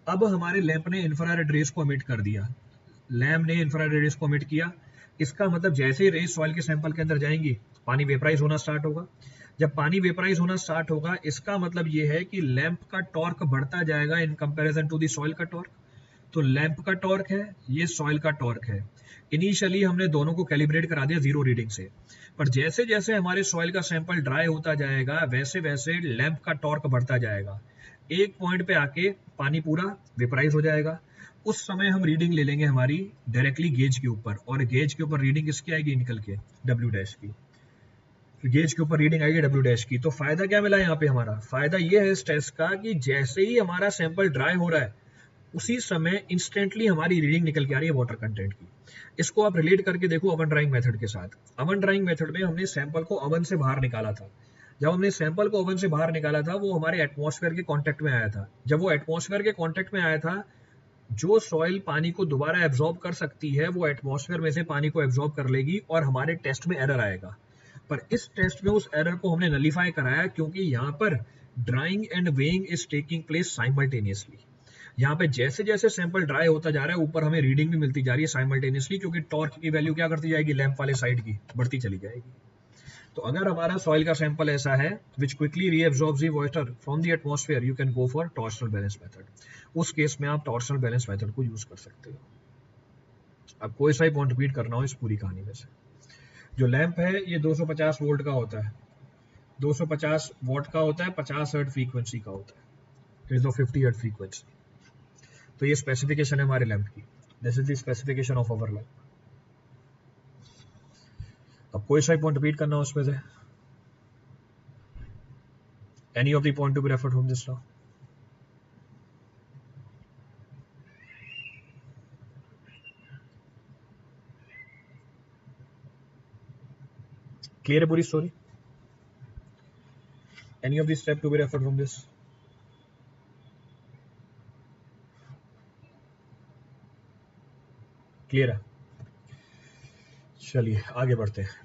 [SPEAKER 1] अब हमारे लैंप ने इंफ्रारेड रेस को इमिट कर दिया. लैम्प ने इंफ्रारेड रेडियस को एमिट किया। इसका मतलब जैसे ही रेज सॉइल के सैंपल के अंदर जाएंगी पानी वेपराइज होना स्टार्ट होगा। जब पानी वेपराइज होना स्टार्ट होगा इसका मतलब ये है कि लैंप का टॉर्क बढ़ता जाएगा in comparison to the soil का टॉर्क। तो लैंप का टॉर्क है, ये सॉइल का टॉर्क है। इनिशियली हमने दोनों को कैलिब्रेट करा दिया 0 रीडिंग से, पर जैसे जैसे हमारे सॉइल का सैंपल ड्राई होता जाएगा वैसे वैसे लैंप का टॉर्क बढ़ता जाएगा। एक पॉइंट पे आके पानी पूरा वेपराइज हो जाएगा। उस समय हम रीडिंग ले लेंगे हमारी डायरेक्टली गेज के ऊपर, और गेज के ऊपर रीडिंग किसकी आएगी निकल के W डैश की। गेज के ऊपर रीडिंग आएगी W डैश की। तो फायदा क्या मिला यहाँ पे, हमारा फायदा ये है इस टेस्ट का कि जैसे ही हमारा सैंपल ड्राई हो रहा है उसी समय इंस्टेंटली हमारी रीडिंग निकल के आ रही है वाटर कंटेंट की। इसको आप रिलेट करके देखो ओवन ड्राइंग मेथड के साथ। ओवन ड्राइंग मेथड में हमने सैंपल को ओवन से बाहर निकाला था। जब हमने सैंपल को ओवन से बाहर निकाला था वो हमारे एटमॉस्फेयर के कांटेक्ट में आया था। जब वो एटमॉस्फेयर के कांटेक्ट में आया था, जो सॉइल पानी को दोबारा एब्जॉर्ब कर सकती है वो एटमॉस्फेयर में से पानी को एब्जॉर्ब कर लेगी और हमारे टेस्ट में एरर आएगा। पर इस टेस्ट में उस एरर को हमने नलीफाई कराया क्योंकि यहाँ पर drawing and weighing is taking place simultaneously. यहाँ पे जैसे जैसे सैंपल ड्राई होता जा रहा है ऊपर हमें रीडिंग भी मिलती जा रही है साइमल्टेनियसली, क्योंकि टॉर्क की वैल्यू क्या करती जाएगी, लैंप वाले साइड की बढ़ती चली जाएगी। तो अगर हमारा सॉइल का सैंपल ऐसा है which quickly reabsorbs the water from the atmosphere, you can go for torsional balance method. उस केस में आप टॉर्शनल बैलेंस मेथड को यूज कर सकते हो। अब कोई सा ही पॉइंट रिपीट करना हो इस पूरी कहानी में से। जो लैंप है ये 250 वोल्ट का होता है, 250 वॉट का होता है, 50 हर्ट्ज फ्रीक्वेंसी का होता है, इज ऑफ 50 हर्ट्ज फ्रीक्वेंसी। तो ये स्पेसिफिकेशन है हमारे लैंप की। This is the specification of our lamp. अब कोई सा पॉइंट रिपीट करना हो उसमें से, any of the point to be referred from this law. Clear है पूरी story? Any of the step to be referred from this? Clear है? चलिए आगे बढ़ते हैं।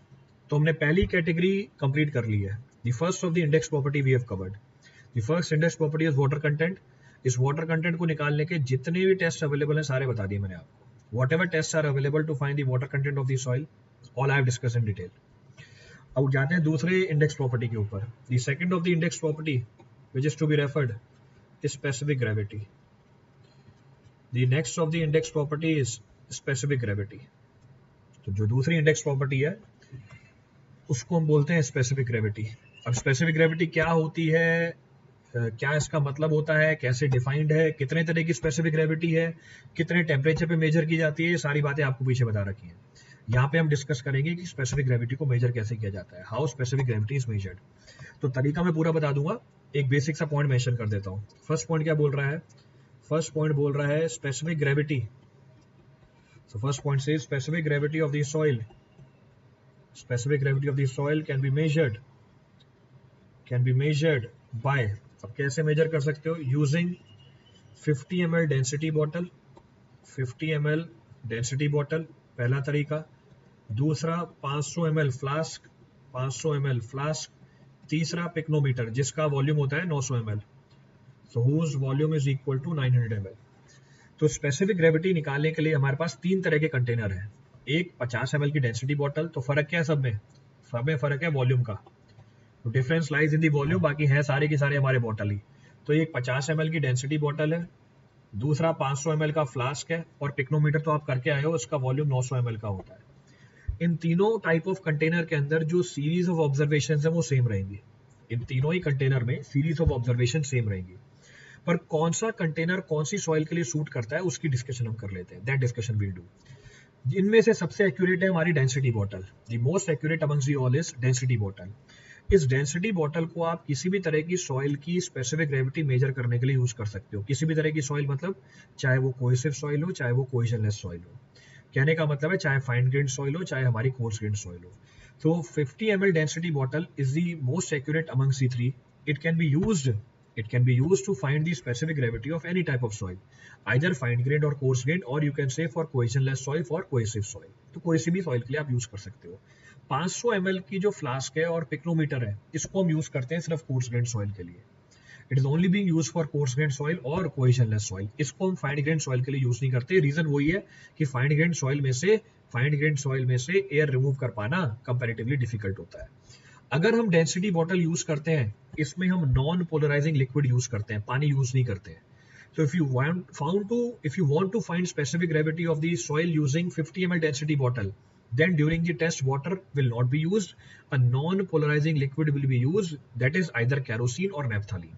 [SPEAKER 1] तो हमने पहली कैटेगरी कंप्लीट कर ली है। The first of the index property we have covered. The first index property is water content. इस वाटर कंटेंट को निकालने के जितने भी टेस्ट अवेलेबल हैं सारे बता दिए मैंने आपको। Whatever test are available to find the water content of the soil, all I have discussed in detail. अब जाते हैं दूसरे इंडेक्स प्रॉपर्टी के ऊपर। The second of the index property which is to be referred is specific gravity. The next of the index property is specific gravity. तो जो दूसरी index property है उसको हम बोलते हैं स्पेसिफिक ग्रेविटी। अब स्पेसिफिक ग्रेविटी क्या होती है, क्या इसका मतलब होता है, कैसे डिफाइंड है, कितने तरह की स्पेसिफिक ग्रेविटी है, कितने टेम्परेचर पे मेजर की जाती है, ये सारी बातें आपको पीछे बता रखी हैं। यहाँ पे हम डिस्कस करेंगे कि स्पेसिफिक ग्रेविटी को मेजर कैसे किया जाता है, how specific gravity is measured. तो तरीका मैं पूरा बता दूंगा, एक बेसिक सा पॉइंट मेंशन कर देता हूँ। फर्स्ट पॉइंट क्या बोल रहा है, फर्स्ट पॉइंट बोल रहा है specific gravity. So first point says specific gravity of the soil. Specific gravity of the soil can be measured by, अब कैसे मेजर कर सकते हो, using 50 ml density bottle, 50 ml density bottle पहला तरीका। दूसरा 500 ml फ्लास्क, 500 ml फ्लास्क। तीसरा pycnometer जिसका वॉल्यूम होता है 900 ml, so whose volume is equal to 900 ml। तो स्पेसिफिक ग्रेविटी निकालने के लिए हमारे पास तीन तरह के कंटेनर हैं। एक 50 ml की डेंसिटी बॉटल, तो फर्क क्या है सब में फर्क है वॉल्यूम का। तो difference lies in the volume, बाकी है सारे के सारे हमारे बॉटल ही। तो एक 50 ml की डेंसिटी बॉटल है, दूसरा 500 ml का फ्लास्क है, और पिक्नोमीटर तो आप करके आए हो, उसका वॉल्यूम 900 ml का होता है। इन तीनों टाइप ऑफ कंटेनर के अंदर जो सीरीज ऑफ ऑब्जर्वेशन है वो सेम रहेंगी। इन तीनों ही कंटेनर में सीरीज ऑफ ऑब्जर्वेशन सेम रहेंगी, पर कौन सा कंटेनर कौन सी सॉइल के लिए सूट करता है उसकी डिस्कशन हम कर लेते हैं। That discussion will do. इनमें से सबसे एक्यूरेट है हमारी density bottle. The most accurate amongst the all is density bottle. इस डेंसिटी बॉटल को आप किसी भी तरह की सॉइल की स्पेसिफिक ग्रेविटी मेजर करने के लिए यूज कर सकते हो। किसी भी तरह की सॉइल मतलब चाहे वो कोहेसिव सॉइल हो, चाहे वो कोहेजनलेस सॉइल हो। कहने का मतलब है चाहे फाइन ग्रेन्ड सॉइल हो, चाहे हमारी कोर्स ग्रेन्ड सॉइल हो। तो 50 ml density bottle is the most accurate amongst the three. It can be used to find the specific gravity of any type of soil, either fine grained or coarse grained, or you can say for cohesionless soil, for cohesive soil। तो कोई सी भी soil के लिए आप use कर सकते हो। 500 ml की जो फ्लास्क है और पिक्नोमीटर है, इसको हम यूज करते हैं सिर्फ कोर्स ग्रेन्ड सॉइल के लिए। It is only being used for coarse grain soil और कोहेजनलेस सॉइल। इसको हम फाइन ग्रेन सॉइल के लिए यूज नहीं करते। रीजन वही है कि फाइन ग्रेन सॉइल में से एयर रिमूव कर पाना कंपैरेटिवली डिफिकल्ट होता है। अगर हम डेंसिटी बॉटल यूज करते हैं, इसमें हम नॉन पोलराइजिंग लिक्विड यूज करते हैं, पानी यूज नहीं करते हैं। So if you want to find specific gravity of the soil using 50 ml density bottle, then during the test water will not be used. A non-polarizing liquid will be used, that is either kerosene or naphthalene.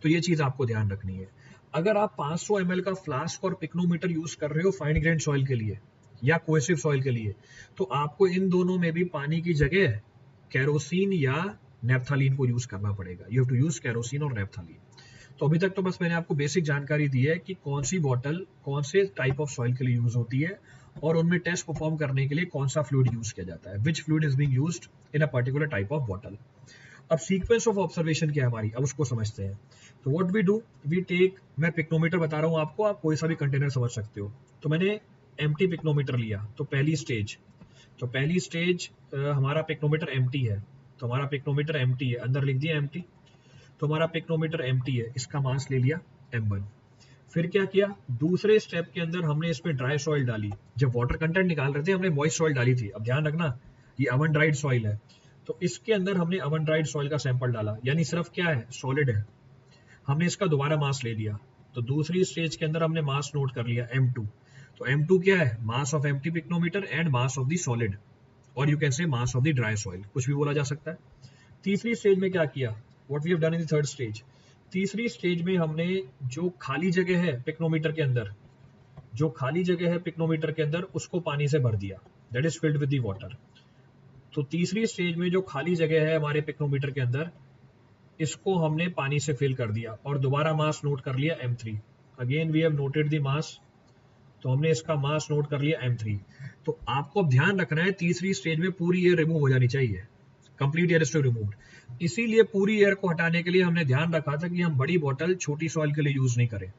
[SPEAKER 1] तो ये चीज आपको ध्यान रखनी है। अगर आप 500 ml का फ्लास्क और पिक्नोमीटर यूज कर रहे हो फाइन ग्रेन सॉइल के लिए या कोहेसिव सॉइल के लिए, तो आपको इन दोनों में भी पानी की जगह केरोसिन या नेप्थालीन को यूज करना पड़ेगा। You have to use kerosene और नेप्थालीन। तो अभी तक तो बस मैंने आपको बेसिक जानकारी दी है कि कौन सी बॉटल कौन से टाइप ऑफ सॉइल के लिए यूज होती है और उनमें टेस्ट परफॉर्म करने के लिए कौन सा फ्लूइड यूज किया जाता है, which fluid is being used in a particular type of bottle. अब सीक्वेंस ऑफ ऑब्जर्वेशन क्या है हमारी, अब उसको समझते हैं। तो what we do, we take, मैं पिक्नोमीटर बता रहा हूँ आपको, आप कोई सा भी कंटेनर समझ सकते हो। तो मैंने एम्प्टी पिक्नोमीटर लिया, तो पहली स्टेज हमारा पिक्नोमीटर एम्प्टी है, तो हमारा पिक्नोमीटर एम्प्टी है, अंदर लिख दिया एम्प्टी। तो हमारा पिक्नोमीटर एम्प्टी है, इसका मास ले लिया m1। फिर क्या किया, दूसरे स्टेप के अंदर हमने इसमें ड्राई सॉइल डाली। जब वाटर कंटेंट निकाल रहे थे हमने मॉइस्ट सॉइल डाली थी। अब ध्यान रखना ये अवन ड्राइड सॉइल है, तो इसके अंदर हमने अवन ड्राइड सॉइल का सैंपल डाला, यानी सिर्फ क्या है, सॉलिड है। हमने इसका दोबारा मास ले लिया, तो दूसरी स्टेज के अंदर हमने मास नोट कर लिया m2। तो m2 क्या है, mass of empty pycnometer and mass of the solid, और you can say mass of the dry soil, कुछ भी बोला जा सकता है। तीसरी स्टेज में क्या किया, what we have done in the third stage, तीसरी स्टेज में हमने जो खाली जगह है पिक्नोमीटर के अंदर, उसको पानी से भर दिया, that is filled with the water. तो तीसरी स्टेज में जो खाली जगह है हमारे पिक्नोमीटर के अंदर, इसको हमने पानी से फिल कर दिया और दोबारा मास नोट कर लिया m3। Again we have noted the mass, तो हमने इसका मास नोट कर लिया m3। तो आपको अब ध्यान रखना है तीसरी स्टेज में पूरी एयर रिमूव हो जानी चाहिए, complete air is to removed. इसीलिए पूरी एयर को हटाने के लिए हमने ध्यान रखा था कि हम बड़ी बोतल छोटी सॉइल के लिए यूज नहीं करें,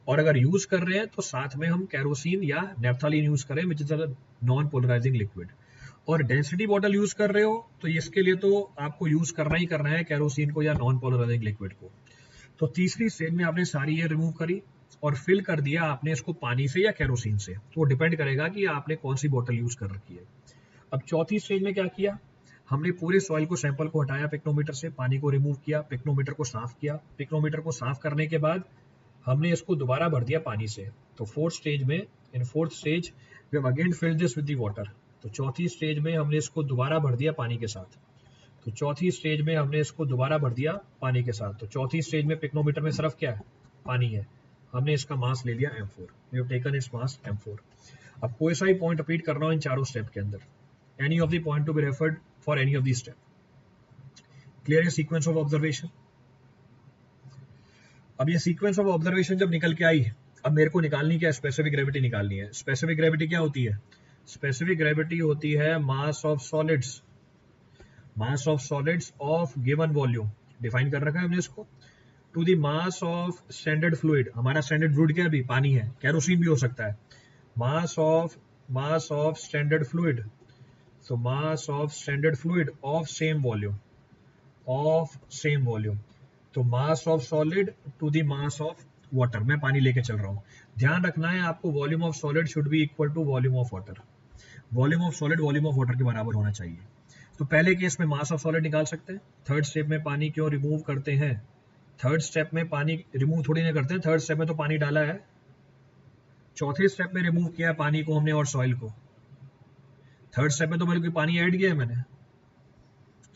[SPEAKER 1] और अगर यूज कर रहे हैं तो साथ में हम केरोसिन या नेप्थालीन यूज करें, which is a non polarising liquid. और डेंसिटी बॉटल यूज कर रहे हो तो इसके लिए तो आपको यूज करना ही करना है केरोसिन को या नॉन पोलराइजिंग लिक्विड को। तो तीसरी स्टेज में आपने सारी एयर रिमूव करी और फिल कर दिया आपने इसको पानी से या केरोसिन से, तो डिपेंड करेगा कि आपने कौन सी बोतल यूज कर रखी है। अब चौथी स्टेज में क्या किया, हमने पूरे सॉइल को सैंपल को हटाया पिक्नोमीटर से, पानी को रिमूव किया, पिक्नोमीटर को साफ किया। पिक्नोमीटर को साफ करने के बाद हमने इसको दोबारा भर दिया पानी से। तो fourth stage we have again filled this with the water. तो चौथी स्टेज में हमने इसको दोबारा भर दिया पानी के साथ। तो चौथी स्टेज में पिक्नोमीटर में सिर्फ क्या है, पानी है। हमने इसका मास ले लिया m4, we have taken its mass m4। अब कोई सा ही पॉइंट रिपीट कर रहा हूं इन चारों स्टेप के अंदर, any of the point to be referred for any of the step. Clear है सीक्वेंस ऑफ ऑब्जर्वेशन। अब ये सीक्वेंस ऑफ ऑब्जर्वेशन जब निकल के आई, अब मेरे को निकालनी क्या है, स्पेसिफिक ग्रेविटी निकालनी है। स्पेसिफिक ग्रेविटी क्या होती है, स्पेसिफिक ग्रेविटी होती है mass of solids of given volume, define कर रखा है हमने इसको, to the mass of standard fluid. हमारा स्टैंडर्ड फ्लूइड क्या है, अभी पानी है, केरोसिन भी हो सकता है। Mass of standard fluid, so mass of standard fluid of same volume, तो mass of solid to the mass of water। मैं पानी लेके चल रहा हूँ, ध्यान रखना है आपको, volume of solid should be equal to volume of water. Volume of solid volume of water के बराबर होना चाहिए। तो पहले केस में मास ऑफ सॉलिड निकाल सकते हैं। थर्ड स्टेप में पानी क्यों रिमूव करते हैं, थर्ड स्टेप में पानी रिमूव थोड़ी नहीं करते हैं, थर्ड स्टेप में तो पानी डाला है, चौथे स्टेप में रिमूव किया पानी को हमने और सॉइल को। थर्ड स्टेप में तो मेरे को पानी ऐड किया है मैंने,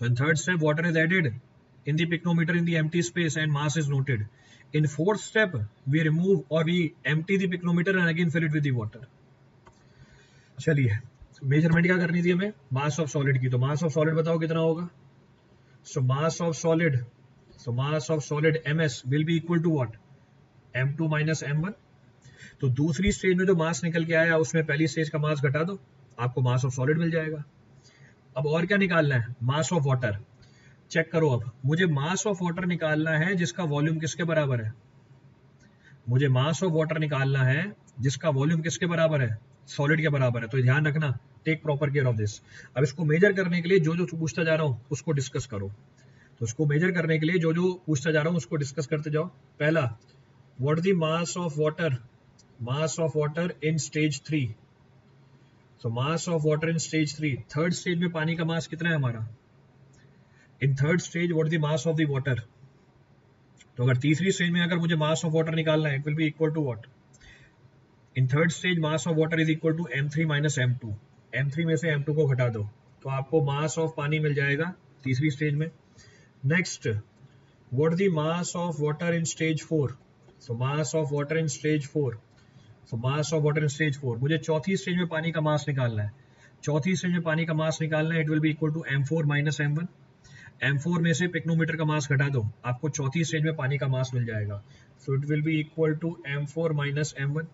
[SPEAKER 1] तो in third step water is added in the pycnometer in the empty space and mass is noted. In fourth step we remove और we empty the pycnometer and again fill it with the water. चलिए measurement क्या करनी थी हमें, मास of solid की। तो mass of solid बताओ कितना होगा, so mass of solid ms will be equal to what, m2 minus m1। तो दूसरी स्टेज में जो मास निकल के आया उसमें पहली स्टेज का मास घटा दो, आपको मास ऑफ सॉलिड मिल जाएगा। अब और क्या निकालना है, मास ऑफ वाटर। चेक करो, अब मुझे मास ऑफ वाटर निकालना है जिसका वॉल्यूम किसके बराबर है, मुझे मास ऑफ वाटर निकालना है जिसका वॉल्यूम किसके बराबर है, सॉलिड के बराबर है। तो ध्यान रखना, take proper care of this. अब इसको मेजर करने के लिए जो जो पूछता जा रहा हूं उसको डिस्कस करो। तो तो उसको मेजर करने के लिए जो जो पूछता जा रहा हूँ उसको डिस्कस करते जाओ। पहला, what the mass of water, mass of water in stage 3। So mass of water in stage 3, third stage में पानी का मास कितना है हमारा? इन third stage what the mass of the water. तो अगर तीसरी स्टेज में अगर मुझे मास ऑफ वाटर निकालना है, it will be equal to what? In third stage mass of water is equal to m3 minus m2। m3 में से m2 को घटा दो तो आपको मास ऑफ पानी मिल जाएगा तीसरी स्टेज में। Next, what the mass of water in stage 4। So mass of water in stage 4, so mass of water in stage 4, मुझे चौथी स्टेज में पानी का मास निकालना है। चौथी स्टेज में पानी का मास निकालना है, it will be equal to m4 minus m1। m4 में से पिक्नोमीटर का मास घटा दो, आपको चौथी स्टेज में पानी का मास मिल जाएगा। So it will be equal to m4 minus m1।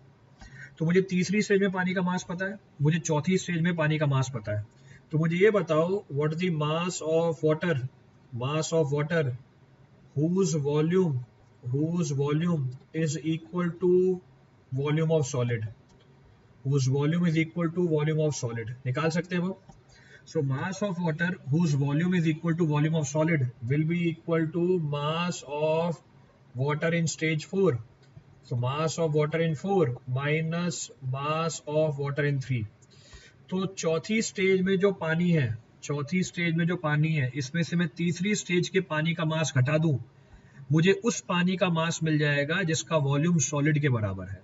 [SPEAKER 1] तो मुझे तीसरी स्टेज में पानी का मास पता है, मुझे चौथी स्टेज में पानी का मास पता है। तो मुझे ये बताओ what the mass of water, mass of water whose volume is equal to volume of solid, whose volume is equal to volume of solid, निकाल सकते हैं वो। So mass of water whose volume is equal to volume of solid will be equal to mass of water in stage 4. So mass of water in 4 minus mass of water in 3. तो चौथी stage में जो पानी है, चौथी stage में जो पानी है, इसमें से मैं तीसरी स्टेज के पानी का मास घटा दूं, मुझे उस पानी का मास मिल जाएगा जिसका वॉल्यूम सॉलिड के बराबर है।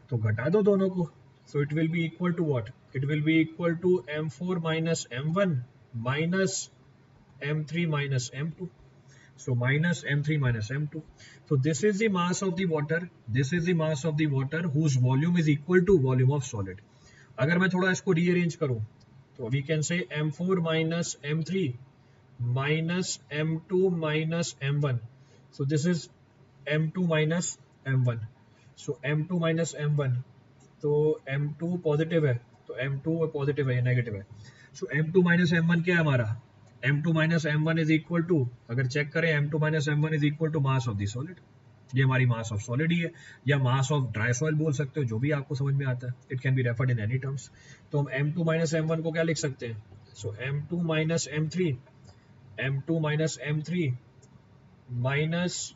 [SPEAKER 1] तो घटा दो दोनों को। So it will be equal to what? It will be equal to m4 minus m1 minus m3 minus m2। So minus m3 minus m2. So this is the mass of the water. This is the mass of the water whose volume is equal to volume of solid. अगर मैं थोड़ा इसको rearrange करूं तो we can say m4 minus m3 minus m2 minus m1. So this is m2 minus m1. So m2 minus m1. तो m2 positive है तो m2 positive है, ये नेगेटिव है। सो m2 माइनस m1 क्या है हमारा? m2 minus m1 is equal to, अगर चेक करें m2 minus m1 is equal to mass of the solid. ये हमारी मास ऑफ सॉलिड ही है, या मास ऑफ ड्राई सॉइल बोल सकते हो, जो भी आपको समझ में आता है। It can be referred in any terms. तो हम m2 माइनस m1 को क्या लिख सकते हैं? सो m2 minus m3, m2 minus m3 minus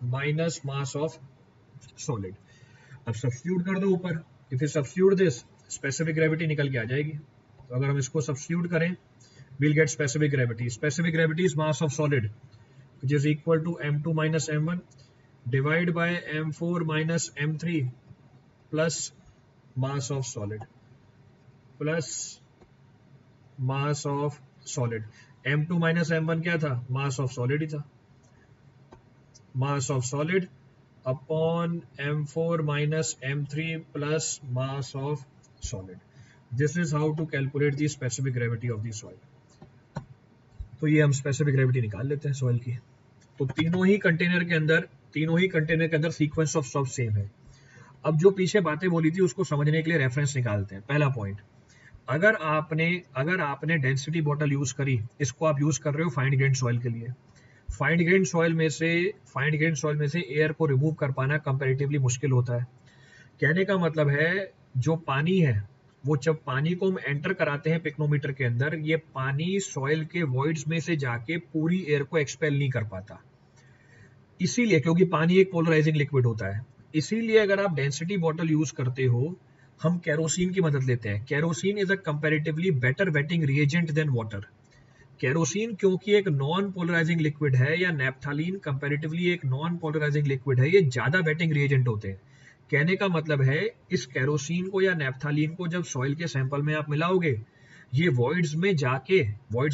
[SPEAKER 1] minus mass of solid. अब सब्स्टिट्यूट कर दो ऊपर, if you substitute this, specific gravity निकल के आ जाएगी। तो अगर हम इसको सब्स्टिट्यूट करें, we'll get specific gravity. Specific gravity is mass of solid, which is equal to m2 minus m1 divided by m4 minus m3 plus mass of solid, plus mass of solid. m2 minus m1 क्या था? mass of solid ही था। mass of solid upon m4 minus m3 plus mass of solid. This is how to calculate the specific gravity of the soil. तो ये हम specific gravity निकाल लेते हैं soil की। तो तीनों ही कंटेनर के अंदर सीक्वेंस ऑफ स्टॉप सेम है। अब जो पीछे बातें बोली थी उसको समझने के लिए रेफरेंस निकालते हैं। पहला पॉइंट, अगर आपने डेंसिटी बॉटल यूज करी, इसको आप यूज कर रहे हो फाइन ग्रेन सॉइल के लिए। फाइन ग्रेन सॉइल में से एयर को रिमूव कर पाना कंपैरेटिवली मुश्किल होता है। कहने का मतलब है, जो पानी है वो जब पानी को हम एंटर कराते हैं पिक्नोमीटर के अंदर, ये पानी सॉइल के वॉइड्स में से जाके पूरी एयर को एक्सपेल नहीं कर पाता। इसीलिए, क्योंकि पानी एक पोलराइजिंग लिक्विड होता है, इसीलिए अगर आप डेंसिटी बॉटल यूज करते हो, हम केरोसिन की मदद लेते हैं। Kerosene is a comparatively better wetting reagent than water. Kerosene क्योंकि एक नॉन पोलराइजिंग लिक्विड है, या नेप्थालीन कंपैरेटिवली एक नॉन पोलराइजिंग लिक्विड है, ये ज्यादा वेटिंग रिएजेंट होते हैं। कहने का मतलब है, इस केरोसिन को या नेप्थालीन को जब सॉइल के सैंपल में आप मिलाओगे, ये वॉइड्स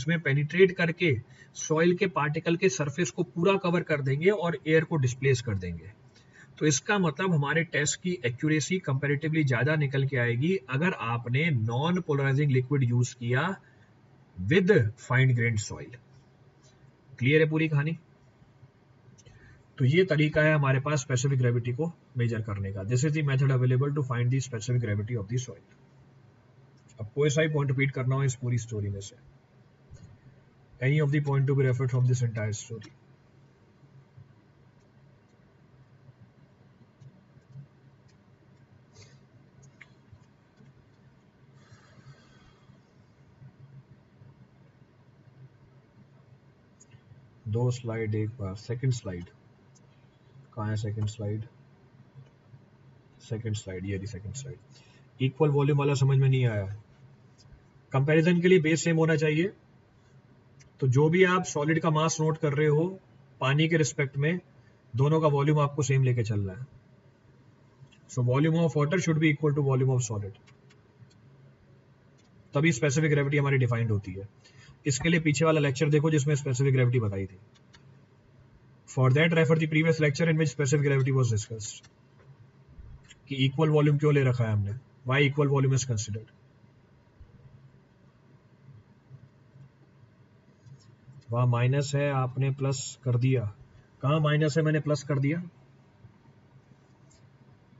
[SPEAKER 1] में पेनिट्रेट करके सॉइल के पार्टिकल के सरफेस को पूरा कवर कर देंगे और एयर को डिस्प्लेस कर देंगे। तो इसका मतलब हमारे टेस्ट की एक्यूरेसी कंपैरेटिवली ज्यादा निकल के आएगी अगर आपने नॉन पोलराइजिंग लिक्विड यूज किया with fine grained soil. Clear है पूरी कहानी? तो ये तरीका है हमारे पास स्पेसिफिक ग्रेविटी को मेजर करने का। This is the method available to find the specific gravity of the soil. अब कोई सा ही पॉइंट रिपीट करना हो इस पूरी स्टोरी में से, any of the point to be referred from this entire story. दो स्लाइड एक बार, सेकंड स्लाइड कहाँ है? सेकंड स्लाइड, सेकंड स्लाइड, ये रही सेकंड स्लाइड। इक्वल वॉल्यूम वाला समझ में नहीं आया। कंपैरिजन के लिए बेस सेम होना चाहिए, तो जो भी आप सॉलिड का मास नोट कर रहे हो पानी के रिस्पेक्ट में, दोनों का वॉल्यूम आपको सेम लेके चलना है। So volume of water should be equal to volume of solid, तभी स्पेसिफिक ग्रेविटी हमारी डिफाइंड होती है। इसके लिए पीछे वाला लेक्चर देखो जिसमें स्पेसिफिक ग्रेविटी बताई थी। For that refer the previous lecture in which specific gravity was discussed, कि इक्वल वॉल्यूम क्यों ले रखा है हमने, why equal volume is considered. वहां माइनस है, आपने प्लस कर दिया। कहां माइनस है, मैंने प्लस कर दिया।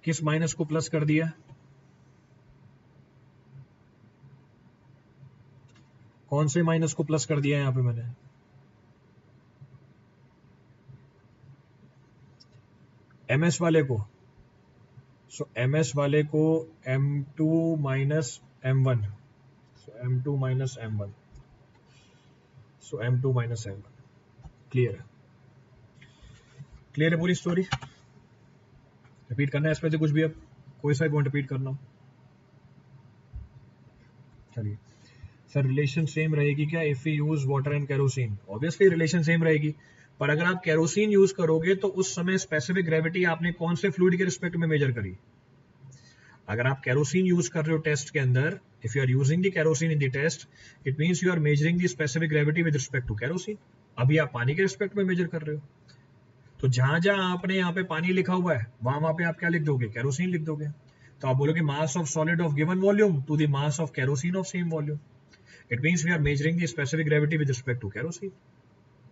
[SPEAKER 1] किस माइनस को प्लस कर दिया? कौन से माइनस को प्लस कर दिया यहां पे मैंने? एमएस वाले को। सो एमएस वाले को M2 minus M1, so M2 minus M1, so M2 minus M1। Clear है? क्लियर है पूरी स्टोरी? रिपीट करना है इसमें से कुछ भी, अब कोई सा भी पॉइंट रिपीट करना हो? चलिए सर, रिलेशन सेम रहेगी क्या if you use water and kerosene? Obviously relation same रहेगी, पर अगर आप केरोसिन यूज करोगे तो उस समय स्पेसिफिक ग्रेविटी आपने कौन से फ्लूइड के रिस्पेक्ट में मेजर करी? अगर आप केरोसिन यूज कर रहे हो टेस्ट के अंदर, if you are using the kerosene in the test, it means you are measuring the specific gravity with respect to kerosene. अभी आप पानी के रिस्पेक्ट में मेजर कर रहे हो, तो जहां जहां आपने यहाँ पे पानी लिखा हुआ है वहां पे आप क्या लिख दोगे? केरोसिन लिख दोगे। तो आप बोलोगे mass of solid of given volume to the mass of kerosene of same volume. It means we are measuring the specific gravity with respect to kerosene,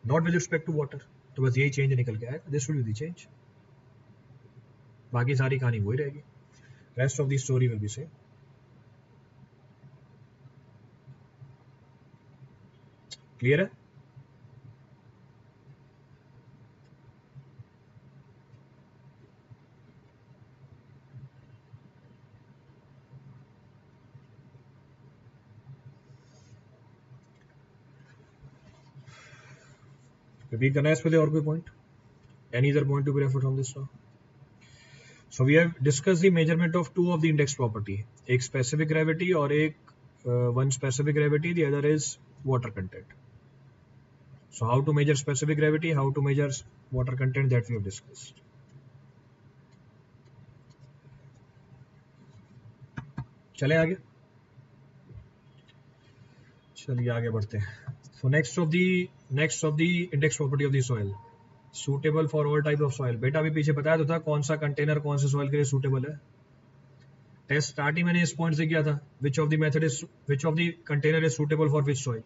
[SPEAKER 1] not with respect to water. तो बस यही change निकल के आएगा, this will be the change. बाकी सारी कहानी वही रहेगी, rest of the story will be same. Clear है? रिपीट करना है इस पे और कोई point? Any other point to be referred from this now? So we have discussed the measurement of two of the index property, एक specific gravity और एक one specific gravity, the other is water content. So how to measure specific gravity, how to measure water content, that we have discussed. चले आगे, चलिए आगे बढ़ते हैं। So next of the index property of the soil, suitable for all type of soil। बेटा अभी पीछे बताया तो था कौन सा कंटेनर कौन से सॉइल के लिए सूटेबल है। टेस्ट स्टार्टिंग मैंने इस पॉइंट से किया था, which of the container is suitable for which soil.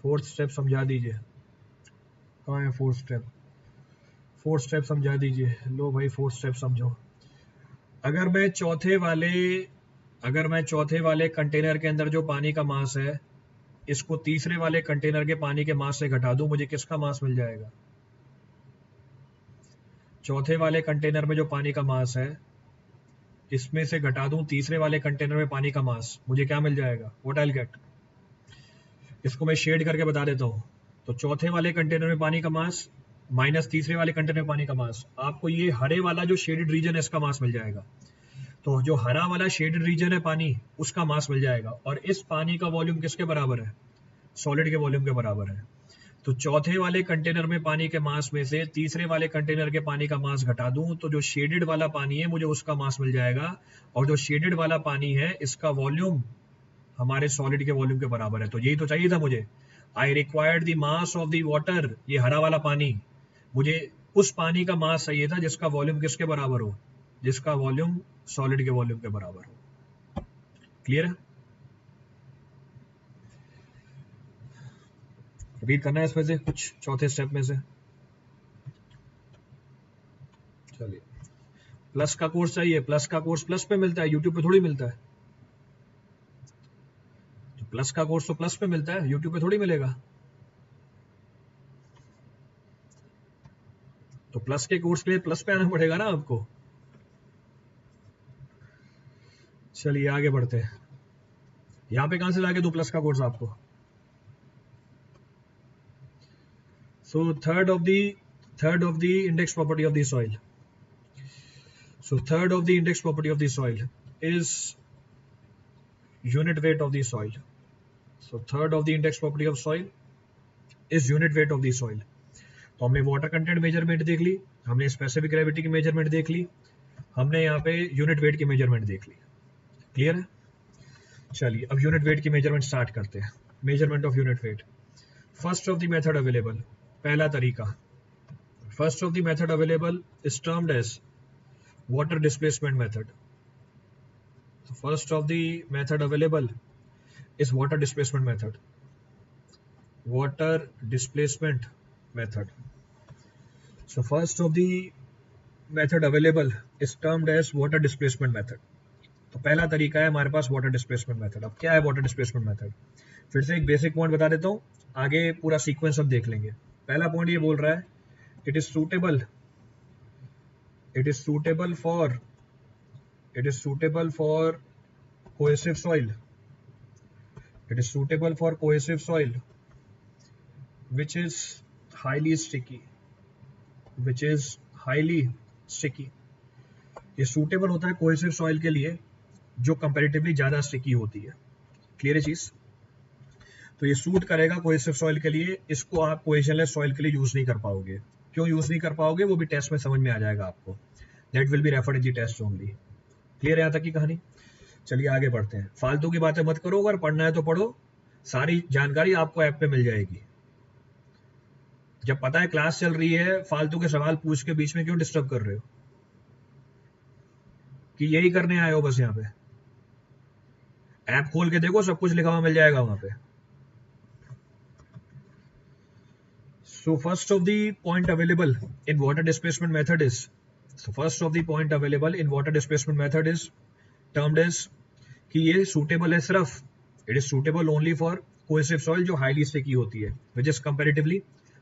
[SPEAKER 1] Fourth step समझा दीजिए, कहाँ है फोर्थ स्टेप? फोर्थ स्टेप समझा दीजिए। लो भाई फोर्थ स्टेप समझो। अगर मैं चौथे वाले कंटेनर के अंदर जो पानी का मास है, इसको तीसरे वाले कंटेनर के पानी के मास से घटा दूं, मुझे किसका मास मिल जाएगा? चौथे वाले कंटेनर में जो पानी का मास है, इसमें से घटा दूं तीसरे वाले कंटेनर में पानी का मास, मुझे क्या मिल जाएगा? What I will get? इसको मैं शेड करके बता देता हूं। तो चौथे वाले कंटेनर में पानी का मास माइनस तीसरे वाले कंटेनर में पानी का मास, आपको ये हरे वाला जो शेडेड रीजन है इसका मास मिल जाएगा। तो जो हरा वाला शेडेड रीजन है पानी, उसका मास मिल जाएगा। और इस पानी का वॉल्यूम किसके बराबर है? सॉलिड के वॉल्यूम के बराबर है। तो चौथे वाले कंटेनर में पानी के मास में से तीसरे वाले कंटेनर के पानी का मास घटा दूं, तो जो शेडेड वाला पानी है मुझे उसका मास मिल जाएगा। और जो शेडेड वाला पानी है इसका वॉल्यूम हमारे सॉलिड के वॉल्यूम के बराबर है। तो यही तो चाहिए था मुझे। I required the mass of the water, ये हरा वाला पानी, मुझे उस पानी का मास चाहिए था जिसका वॉल्यूम किसके बराबर हो? जिसका वॉल्यूम सॉलिड के वॉल्यूम के बराबर हो। क्लियर है? रिपीट करना है इसमें से कुछ चौथे स्टेप में से? चलिए, प्लस का कोर्स चाहिए। प्लस का कोर्स प्लस पे मिलता है, यूट्यूब पे थोड़ी मिलता है। तो प्लस का कोर्स तो प्लस पे मिलता है, यूट्यूब पे थोड़ी मिलेगा। तो प्लस के कोर्स के लिए प्लस पे आना पड़ेगा ना आपको। चलिए आगे बढ़ते हैं। यहां पे कहां से लाके दूं प्लस का कोर्स आपको? So third of the index property of the soil. So third of the index property of the soil is unit weight of the soil. So third of the index property of soil is unit weight of the soil. तो हमने water content measurement देख ली, हमने specific gravity की measurement देख ली, हमने यहाँ पे unit weight की मेजरमेंट देख ली. क्लियर है? चलिए अब यूनिट वेट की मेजरमेंट स्टार्ट करते हैं. Measurement of unit weight. First of the method available, पहला तरीका. First of the method available is termed as water displacement method. First of the method available is water displacement method. Water displacement method. So first of the method available is termed as water displacement method. तो पहला तरीका है हमारे पास water displacement method. अब क्या है water displacement method? फिर से एक बेसिक पॉइंट बता देता हूँ, आगे पूरा सीक्वेंस अब देख लेंगे. पहला पॉइंट ये बोल रहा है it is suitable for cohesive soil. It is suitable for cohesive soil which is highly sticky. ये suitable होता है cohesive soil के लिए जो comparatively ज़्यादा sticky होती है. क्लियर है चीज़? तो ये सूट करेगा cohesive soil के लिए, इसको आप cohesionless soil के लिए यूज़ नहीं कर पाओगे. क्यों यूज़ नहीं कर पाओगे वो भी टेस्ट में समझ में आ जाएगा आपको. That will be referred in the test only. Clear है यहाँ तक की कहानी? चलिए आगे बढ़ते हैं. फालतू की बातें मत करो, अगर पढ़ना है तो पढ़ो, सारी जानकारी आपको ऐप पे मिल जाएगी. जब पता है क्लास चल रही है, फालतू के सवाल पूछ के बीच में क्यों डिस्टर्ब कर रहे हो? कि यही करने आए हो बस यहाँ पे? ऐप खोल के देखो, सब कुछ लिखा हुआ मिल जाएगा वहां पे. So first of the point available in water displacement method is termed as कि ये suitable है सिर्फ, it is suitable only for cohesive soil जो highly sticky होती है, which is comparatively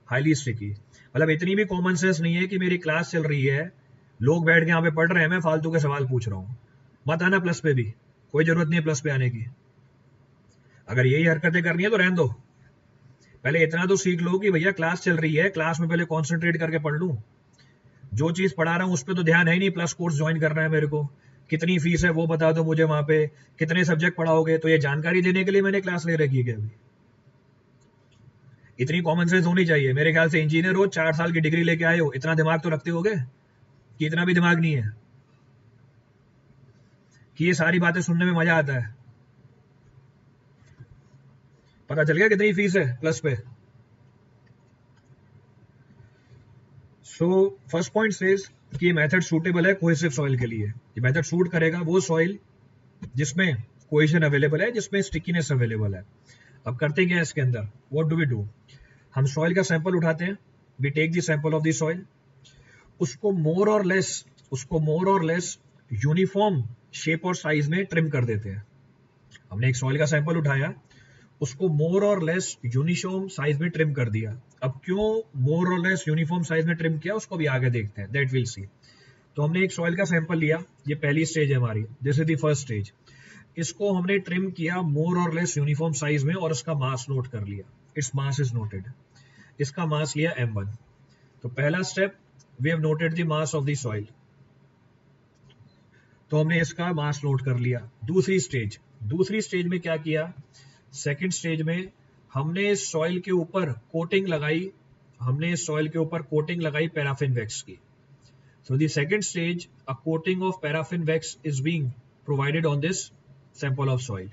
[SPEAKER 1] highly sticky. मतलब इतनी भी कॉमन सेंस नहीं है कि मेरी क्लास चल रही है, लोग बैठ के यहाँ पे पढ़ रहे हैं, मैं फालतू के सवाल पूछ रहा हूँ. मत आना प्लस पे भी, कोई जरूरत नहीं है प्लस पे आने की. अगर यही हरकतें करनी है तो रहने दो. पहले इतना तो सीख लो कि भैया क्लास चल रही है, क्लास में पहले कॉन्सेंट्रेट करके पढ़ लूं. जो चीज पढ़ा रहा हूं उस पर तो ध्यान है ही नहीं. प्लस कोर्स ज्वाइन करना है मेरे को, कितनी फीस है वो बता दो मुझे, वहां पे कितने सब्जेक्ट पढ़ाओगे, तो ये जानकारी देने के लिए मैंने क्लास ले रखी है क्या? अभी इतनी कॉमन सेंस होनी चाहिए. मेरे ख्याल से इंजीनियर हो, 4 साल की डिग्री लेके आए हो, इतना दिमाग तो रखते होगे कि इतना भी दिमाग नहीं है कि ये सारी बातें सुनने में मजा आता है. पता चल गया कितनी फीस है प्लस पे. सो फर्स्ट पॉइंट सेज कि ये मेथड सूटेबल है कोहेसिव सॉइल के लिए. ये मेथड सूट करेगा वो सॉइल जिसमें कोहेजन अवेलेबल है, जिसमें स्टिकीनेस अवेलेबल है. अब करते क्या है इसके अंदर? What do we do? हम सॉइल का सैंपल उठाते हैं, we take the sample of the soil, उसको मोर और लेस यूनिफॉर्म शेप और साइज में ट्रिम कर देते हैं. हमने एक सॉइल का सैंपल उठाया, उसको मोर और लेस यूनिफॉर्म साइज में ट्रिम कर दिया. अब क्यों मोर और लेस यूनिफॉर्म साइज में ट्रिम किया उसको भी आगे देखते हैं, दैट विल सी. तो हमने एक सॉइल का सैंपल लिया, ये पहली स्टेज है हमारी, this is the first stage. इसको हमने ट्रिम किया मोर और लेस यूनिफॉर्म साइज में और इसका मास नोट कर लिया. Its mass is noted. इसका मास लिया m1. तो पहला step, we have noted the mass of the soil, तो हमने इसका मास नोट कर लिया. दूसरी स्टेज में क्या किया? सेकेंड स्टेज में हमने इस सॉइल के ऊपर कोटिंग लगाई, पैराफिन वैक्स की. So the second stage, a coating of paraffin wax is being provided on this sample of soil,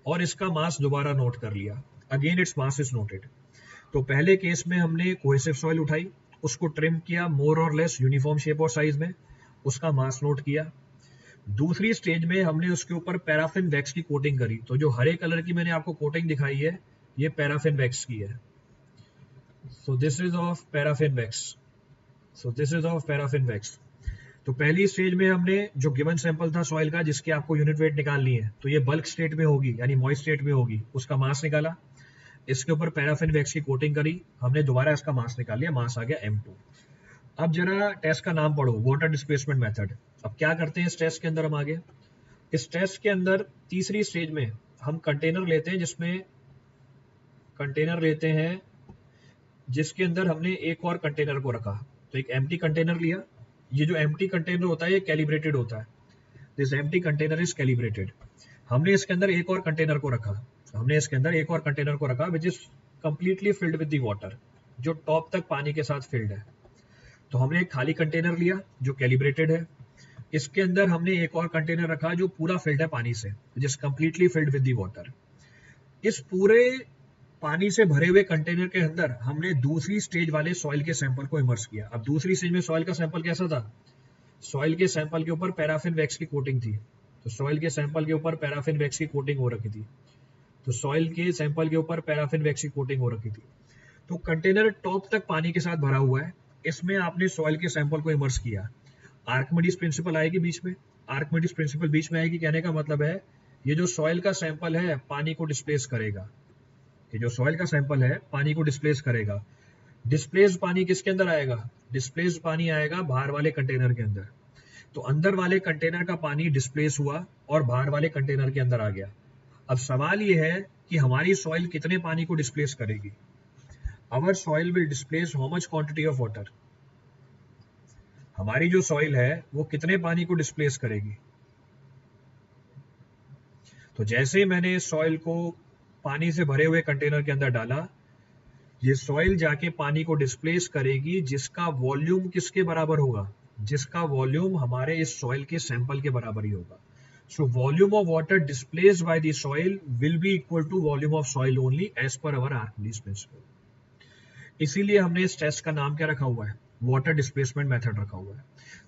[SPEAKER 1] और इसका मास दोबारा नोट कर लिया. Again it's mass is noted. तो पहले केस में हमने कोहेसिव सॉइल उठाई, उसको ट्रिम किया मोर और लेस यूनिफॉर्म शेप और साइज में, उसका मास नोट किया. दूसरी स्टेज में हमने उसके ऊपर पैराफिन वैक्स की कोटिंग करी. तो जो हरे कलर की मैंने आपको कोटिंग दिखाई है, ये पैराफिन वैक्स की है. सो this is of paraffin wax. तो पहली स्टेज में हमने जो गिवन सैंपल था सॉइल का, जिसके आपको यूनिट वेट निकालनी है, तो ये बल्क स्टेट में होगी यानी मॉइस्ट स्टेट में होगी, उसका मास निकाला, इसके ऊपर पैराफिन वैक्स की कोटिंग करी, हमने दोबारा इसका मास निकाल लिया, मास आ गया m2. अब जरा टेस्ट का नाम पढ़ो, वाटर डिस्प्लेसमेंट मेथड. अब क्या करते हैं इस टेस्ट के अंदर? हम आगे इस टेस्ट के अंदर तीसरी स्टेज में हम कंटेनर लेते हैं, जिसके अंदर हमने एक और कंटेनर को रखा। तो एक एम्प्टी कंटेनर लिया, ये जो एम्प्टी कंटेनर होता है ये कैलिब्रेटेड होता है, this empty container is calibrated. हमने इसके अंदर एक और कंटेनर को रखा, हमने इसके अंदर एक और कंटेनर को रखा which is completely filled with the water, जो टॉप तक पानी के साथ फिल्ड है। तो हमने एक खाली कंटेनर लिया जो कैलिब्रेटेड है, इसके अंदर हमने एक और कंटेनर रखा जो पूरा फिल्ड है पानी से, जिस completely filled with the water. इस पूरे पानी से भरे हुए कंटेनर के अंदर हमने दूसरी स्टेज वाले सॉइल के सैंपल को इमर्स किया। अब दूसरी स्टेज में सॉइल का सैंपल कैसा था, सॉइल के सैंपल के ऊपर पैराफिन वैक्स की कोटिंग थी। तो सॉइल के सैंपल के ऊपर पैराफिन वैक्स की कोटिंग हो रखी थी, तो सॉइल के सैंपल के ऊपर पैराफिन वैक्स की कोटिंग हो रखी थी। तो कंटेनर टॉप तक पानी के साथ भरा हुआ है, इसमें आपने सॉइल के सैंपल को इमर्स किया। आर्किमिडीज प्रिंसिपल आएगी बीच में, आर्किमिडीज प्रिंसिपल बीच में आएगी, कहने का मतलब है ये जो सॉइल का सैंपल है पानी को डिस्प्लेस करेगा, ये जो सॉइल का सैंपल है पानी को डिस्प्लेस करेगा। डिस्प्लेस पानी किसके अंदर आएगा, डिस्प्लेस पानी आएगा बाहर वाले कंटेनर के अंदर। तो अंदर वाले कंटेनर का पानी डिस्प्लेस हुआ और बाहर वाले कंटेनर के अंदर आ गया। अब सवाल ये है कि हमारी सॉइल कितने पानी को डिस्प्लेस करेगी। Our soil will displace how much quantity of water, हमारी जो सॉइल है वो कितने पानी को डिस्प्लेस करेगी। तो जैसे मैंने सॉइल को पानी से भरे हुए कंटेनर के अंदर डाला, ये सॉइल जाके पानी को डिस्प्लेस करेगी जिसका वॉल्यूम किसके बराबर होगा, जिसका वॉल्यूम हमारे इस सॉइल के सैंपल के बराबर ही होगा। So volume of water displaced by the soil will be equal to volume of soil only as per our Archimedes principle. इसीलिए हमने इस टेस्ट का नाम क्या रखा हुआ है, वाटर डिस्प्लेसमेंट मेथड रखा हुआ है।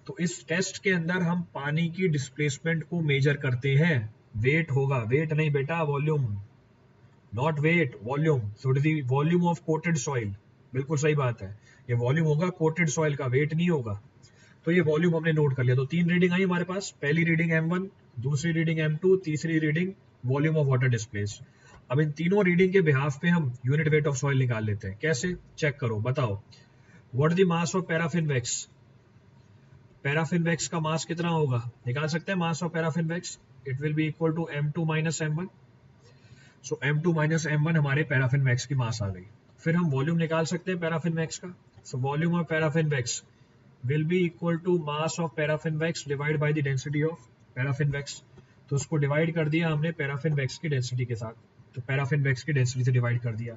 [SPEAKER 1] तो इस टेस्ट के अंदर हम पानी की डिस्प्लेसमेंट को मेजर करते हैं। वेट होगा, वेट नहीं बेटा, volume, not weight, volume. So it is the volume of coated soil, बिल्कुल सही बात है, ये वॉल्यूम होगा कोटेड सॉइल का, वेट नहीं होगा। तो ये वॉल्यूम हमने नोट कर लिया। तो 3 रीडिंग आई हमारे पास, पहली रीडिंग M1, दूसरी रीडिंग M2, तीसरी reading volume of water displace. अब इन तीनों रीडिंग के बिहाफ पे हम यूनिट वेट ऑफ सॉइल निकाल लेते हैं। कैसे, चेक करो, बताओ। What the mass of paraffin wax, paraffin wax का मास कितना होगा, निकाल सकते हैं mass of paraffin wax, it will be equal to M2 minus M1। So M2 minus M1 हमारे पैराफिन वैक्स की मास आ गई। फिर हम वॉल्यूम निकाल सकते हैं पैराफिन वैक्स का। सो volume of paraffin wax will be equal to mass of paraffin wax divided by the density of paraffin wax। तो उसको डिवाइड कर दिया हमने पैराफिन वैक्स की डेंसिटी के साथ, तो पैराफिन वैक्स की डेंसिटी से डिवाइड कर दिया।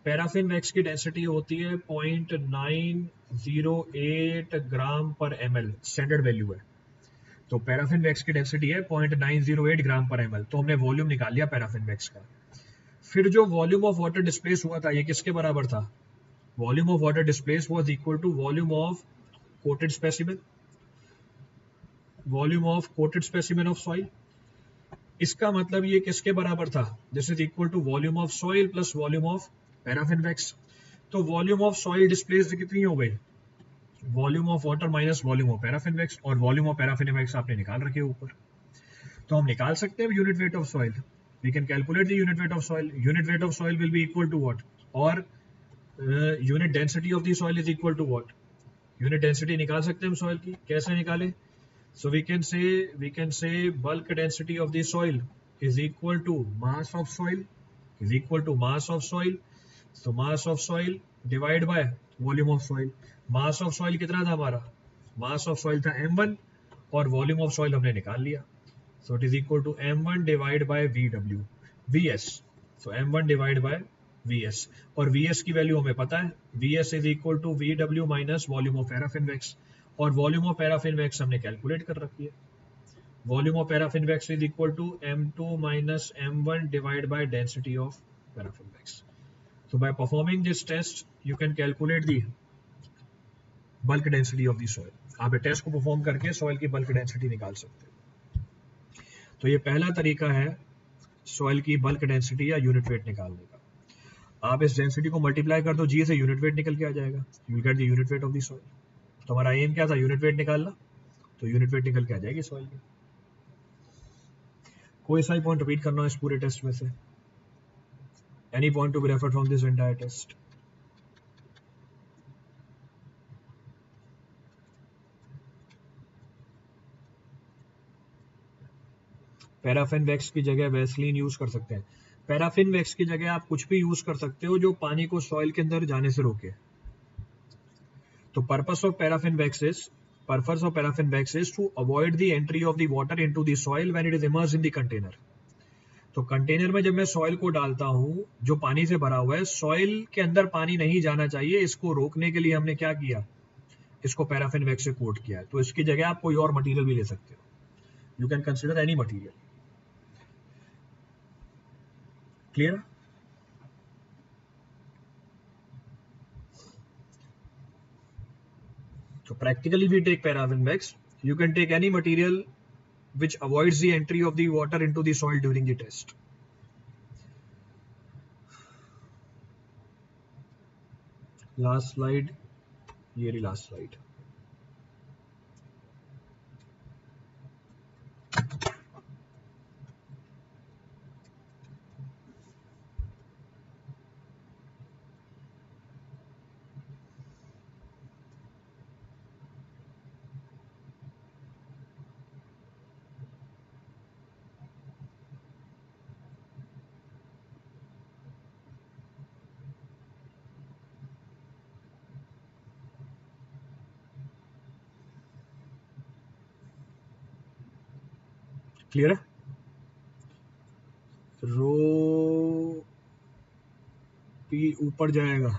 [SPEAKER 1] पैराफिन वैक्स की डेंसिटी होती है 0.908 ग्राम पर ml, स्टैंडर्ड वैल्यू है। तो पैराफिन वैक्स की डेंसिटी है 0.908 ग्राम पर ml। तो हमने वॉल्यूम निकाल लिया पैराफिन वैक्स का। फिर जो वॉल्यूम ऑफ वाटर डिस्प्लेस हुआ था ये किसके बराबर था, volume of water displace was equal to volume of coated specimen, volume of coated specimen of soil. इसका मतलब ये किसके बराबर था, this is equal to volume of soil plus volume of paraffin wax. तो वॉल्यूम ऑफ सॉइल डिस्प्लेस्ड कितनी हो गई, volume of water minus volume of paraffin wax, और वॉल्यूम ऑफ पैराफिन वैक्स आपने निकाल रखे ऊपर। तो हम निकाल सकते हैं unit weight of soil, we can calculate the unit weight of soil. Unit weight of soil will be equal to what, और unit density of the soil is equal to what, unit density निकाल सकते हैं हम soil की। कैसे निकाले, so we can say bulk density of the soil is equal to mass of soil, is equal to mass of soil. So mass of soil divide by volume of soil. Mass of soil कितना था हमारा, मास of soil था M1 और volume of soil हमने निकाल लिया। So it is equal to M1 divide by VS। So M1 divide by VS, और VS की वैल्यू हमें पता है, VS is equal to VW minus volume of paraffin wax, और वॉल्यूम ऑफ पैराफिन वैक्स हमने कैलकुलेट कर रखी है। Volume of paraffin wax is equal to M2 minus M1 divide by density of paraffin wax. So by performing this test, you can calculate the bulk density of the soil. आप ये test को perform करके soil की bulk density निकाल सकते हैं। तो ये पहला तरीका है सॉइल की बल्क डेंसिटी या यूनिट वेट निकालने का। आप इस डेंसिटी को मल्टीप्लाई कर दो G से, यूनिट वेट निकल के आ जाएगा, you will get the unit weight of the soil. तो हमारा एम क्या था, यूनिट वेट निकालना, तो यूनिट वेट निकल के आ जाएगी सॉइल की। कोई सा ही पॉइंट रिपीट करना है इस पूरे टेस्ट में से, any point to be referred from this entire test? Paraffin wax की जगह वैसलीन यूज कर सकते हैं। पैराफिन वैक्स की जगह आप कुछ भी यूज कर सकते हो जो पानी को सॉइल के अंदर जाने से रोके। तो purpose of paraffin wax is to avoid the entry of the water into the soil when it is immersed in the container. तो कंटेनर में जब मैं सॉइल को डालता हूं जो पानी से भरा हुआ है, सॉइल के अंदर पानी नहीं जाना चाहिए, इसको रोकने के लिए हमने क्या किया, इसको पैराफिन वैक्स से कोट किया है। तो इसकी जगह आप कोई और मटेरियल भी ले सकते हो, you can consider any material. Clear? So practically we take paraffin wax. You can take any material which avoids the entry of the water into the soil during the test. Last slide. ये रही last slide. Clear है? रो P ऊपर जाएगा,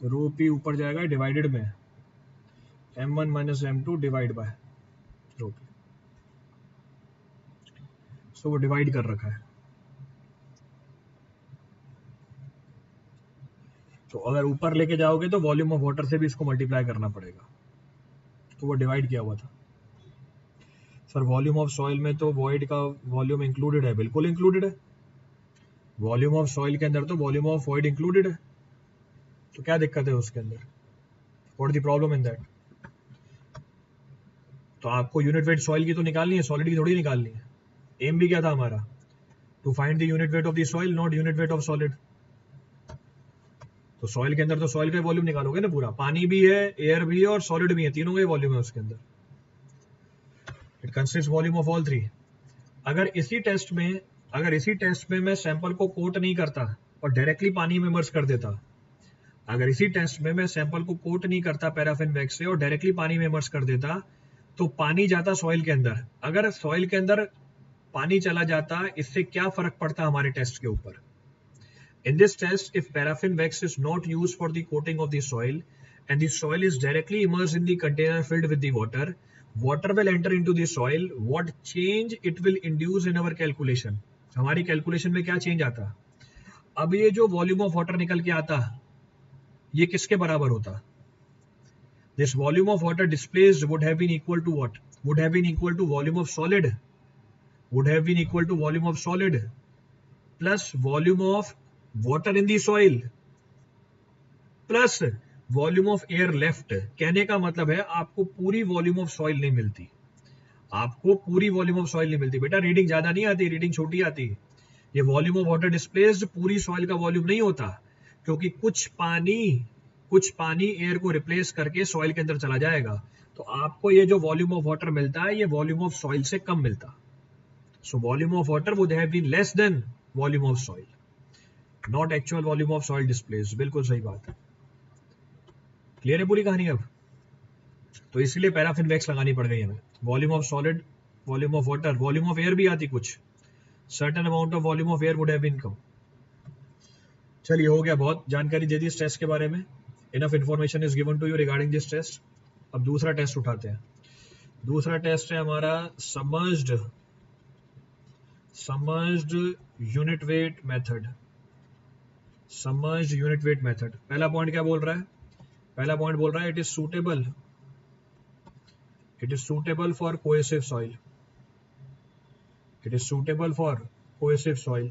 [SPEAKER 1] रो P ऊपर जाएगा divided में m1 minus m2 divide by rho P. So वो divide कर रखा है। तो अगर ऊपर लेके जाओगे तो वॉल्यूम ऑफ वाटर से भी इसको मल्टीप्लाई करना पड़ेगा, तो वो डिवाइड किया हुआ था। सर वॉल्यूम ऑफ सॉइल में तो वॉइड का वॉल्यूम इंक्लूडेड है, बिल्कुल इंक्लूडेड है। वॉल्यूम ऑफ सॉइल के अंदर तो वॉल्यूम ऑफ वॉइड इंक्लूडेड है, तो क्या दिक्कत है उसके अंदर? What the problem in that? तो आपको यूनिट वेट सॉइल की तो निकालनी है, सॉलिड की थोड़ी निकालनी है। एम भी क्या था हमारा? To find the unit weight of the soil, not unit weight of solid. तो सॉइल के अंदर तो सॉइल का वॉल्यूम निकालोगे ना पूरा, पानी भी है, एयर भी है और सॉलिड भी है, तीनों का वॉल्यूम है उसके अंदर। It consist volume of all three. अगर इसी टेस्ट में मैं सैंपल को कोट नहीं करता और डायरेक्टली पानी में इमर्स कर देता, अगर इसी टेस्ट में मैं सैंपल को कोट नहीं करता पैराफिन वैक्स से और डायरेक्टली पानी में इमर्स कर देता, तो पानी जाता सॉइल के अंदर। अगर सॉइल के अंदर पानी चला जाता, इससे क्या फर्क पड़ता हमारे टेस्ट के ऊपर? In this test, if paraffin wax is not used for the coating of the soil and the soil is directly immersed in the container filled with the water, water will enter into the soil. What change it will induce in our calculation? हमारी calculation में क्या change आता? अब ये जो volume of water निकल के आता, ये किसके बराबर होता? This volume of water displaced would have been equal to what? Would have been equal to volume of solid. Would have been equal to volume of solid plus volume of water in the soil plus volume of air left। कहने का मतलब है आपको पूरी volume of soil नहीं मिलती, आपको पूरी वॉल्यूम ऑफ सॉइल नहीं मिलती बेटा। रीडिंग ज्यादा नहीं आती, रीडिंग छोटी आती। ये वॉल्यूम ऑफ वाटर डिस्प्लेस्ड पूरी सॉइल का वॉल्यूम नहीं होता, क्योंकि कुछ पानी एयर को रिप्लेस करके सॉइल के अंदर चला जाएगा। तो आपको ये जो वॉल्यूम ऑफ वाटर मिलता है, ये वॉल्यूम ऑफ सॉइल से कम मिलता। So volume of water would have been less than volume of soil, not actual volume of soil displaced. बिल्कुल सही बात है। क्लियर है पूरी कहानी अब? तो इसलिए पैराफिन वैक्स लगानी पड़ गई हमें। Volume of solid, volume of water, volume of air भी आती कुछ, certain amount of volume of air would have been कम। चलिए हो गया, बहुत जानकारी दे दी इस टेस्ट के बारे में। Enough information is given to you regarding this test. अब दूसरा टेस्ट उठाते हैं। दूसरा टेस्ट है हमारा submerged unit weight method. Submerged unit weight method. पहला पॉइंट क्या बोल रहा है? पहला पॉइंट बोल रहा है it is suitable for cohesive soil. It is suitable for cohesive soil,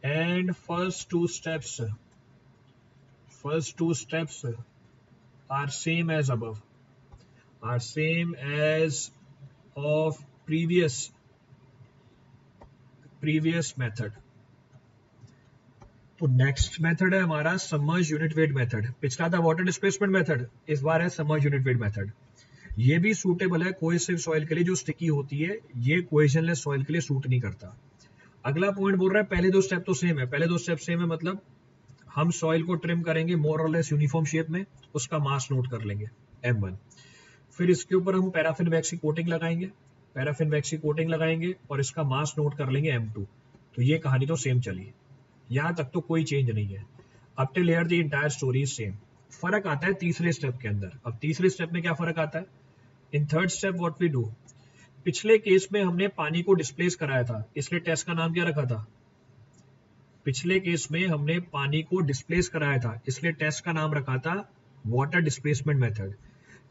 [SPEAKER 1] and first two steps are same as above, are same as of previous method. तो नेक्स्ट मेथड है हमारा सबमर्ज यूनिट वेट मेथड। पिछला था water displacement method, इस बार है submerge unit weight method. ये भी suitable है कोहेसिव सॉइल के लिए जो स्टिकी होती है, ये कोहेजनलेस सॉइल के लिए सूट नहीं करता। अगला पॉइंट बोल रहा है पहले दो स्टेप तो सेम है, पहले दो स्टेप सेम है मतलब हम सॉइल को ट्रिम करेंगे मोर और लेस यूनिफॉर्म शेप में, उसका मास नोट कर लेंगे M1। फिर इसके ऊपर हम पैराफिन वैक्स की कोटिंग लगाएंगे, पैराफिन वैक्स की कोटिंग लगाएंगे और इसका मास नोट कर लेंगे M2। तो ये कहानी तो सेम चली, यहाँ तक तो कोई चेंज नहीं है। अब till here the entire story is same. फर्क आता है तीसरे स्टेप के अंदर। अब तीसरे स्टेप में क्या फर्क आता है? In third step what we do, पिछले केस में हमने पानी को डिस्प्लेस कराया था, इसलिए टेस्ट का नाम क्या रखा था? पिछले केस में हमने पानी को डिस्प्लेस कराया था, इसलिए टेस्ट का नाम रखा था वाटर डिस्प्लेसमेंट मेथड।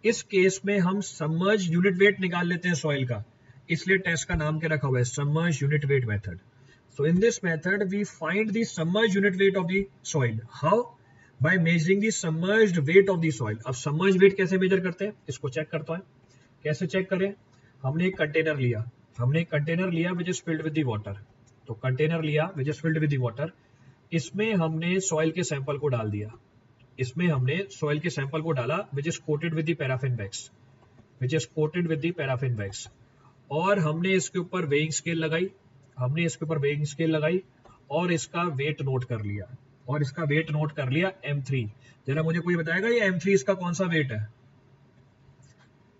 [SPEAKER 1] इस केस में हम सबमर्ज यूनिट वेट निकाल लेते हैं सॉइल का, इसलिए टेस्ट का नाम क्या रखा हुआ है? Submerge unit weight method. So in this method we find the submerged unit weight of the soil. How? By measuring the submerged weight of the soil. अब submerged weight कैसे मेजर करते हैं, इसको चेक करता है। कैसे चेक करें? हमने एक कंटेनर लिया which is filled with the water। तो कंटेनर लिया which is filled with the water, इसमें हमने सॉइल के सैंपल को डाल दिया, which is coated with the paraffin wax, और हमने इसके ऊपर वेइंग स्केल लगाई, और इसका वेट नोट कर लिया, M3। जरा मुझे कोई बताएगा ये M3 इसका कौन सा वेट है?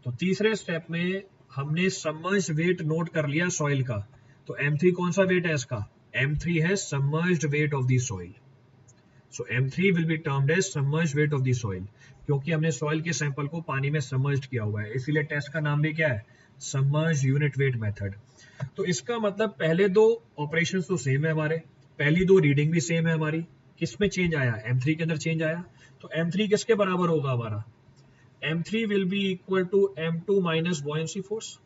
[SPEAKER 1] तो तीसरे स्टेप में हमने सबमर्ज्ड वेट नोट कर लिया सॉइल का, तो M3 कौन सा वेट है इसका? M3 है submerged weight of the soil. So M3 will be termed as submerged weight of the soil, क्योंकि हमने सॉइल के सैंपल को पानी में सबमर्ज्ड किया हुआ है, इसीलिए टेस्ट का नाम भी क्या है? Submerged unit weight method. तो इसका मतलब पहले दो ऑपरेशन तो सेम है हमारे, पहली दो रीडिंग भी सेम है हमारी। किसमें चेंज आया? M3 के अंदर चेंज आया। तो M3 किसके बराबर होगा हमारा? M3 will be equal to M2 minus buoyancy force.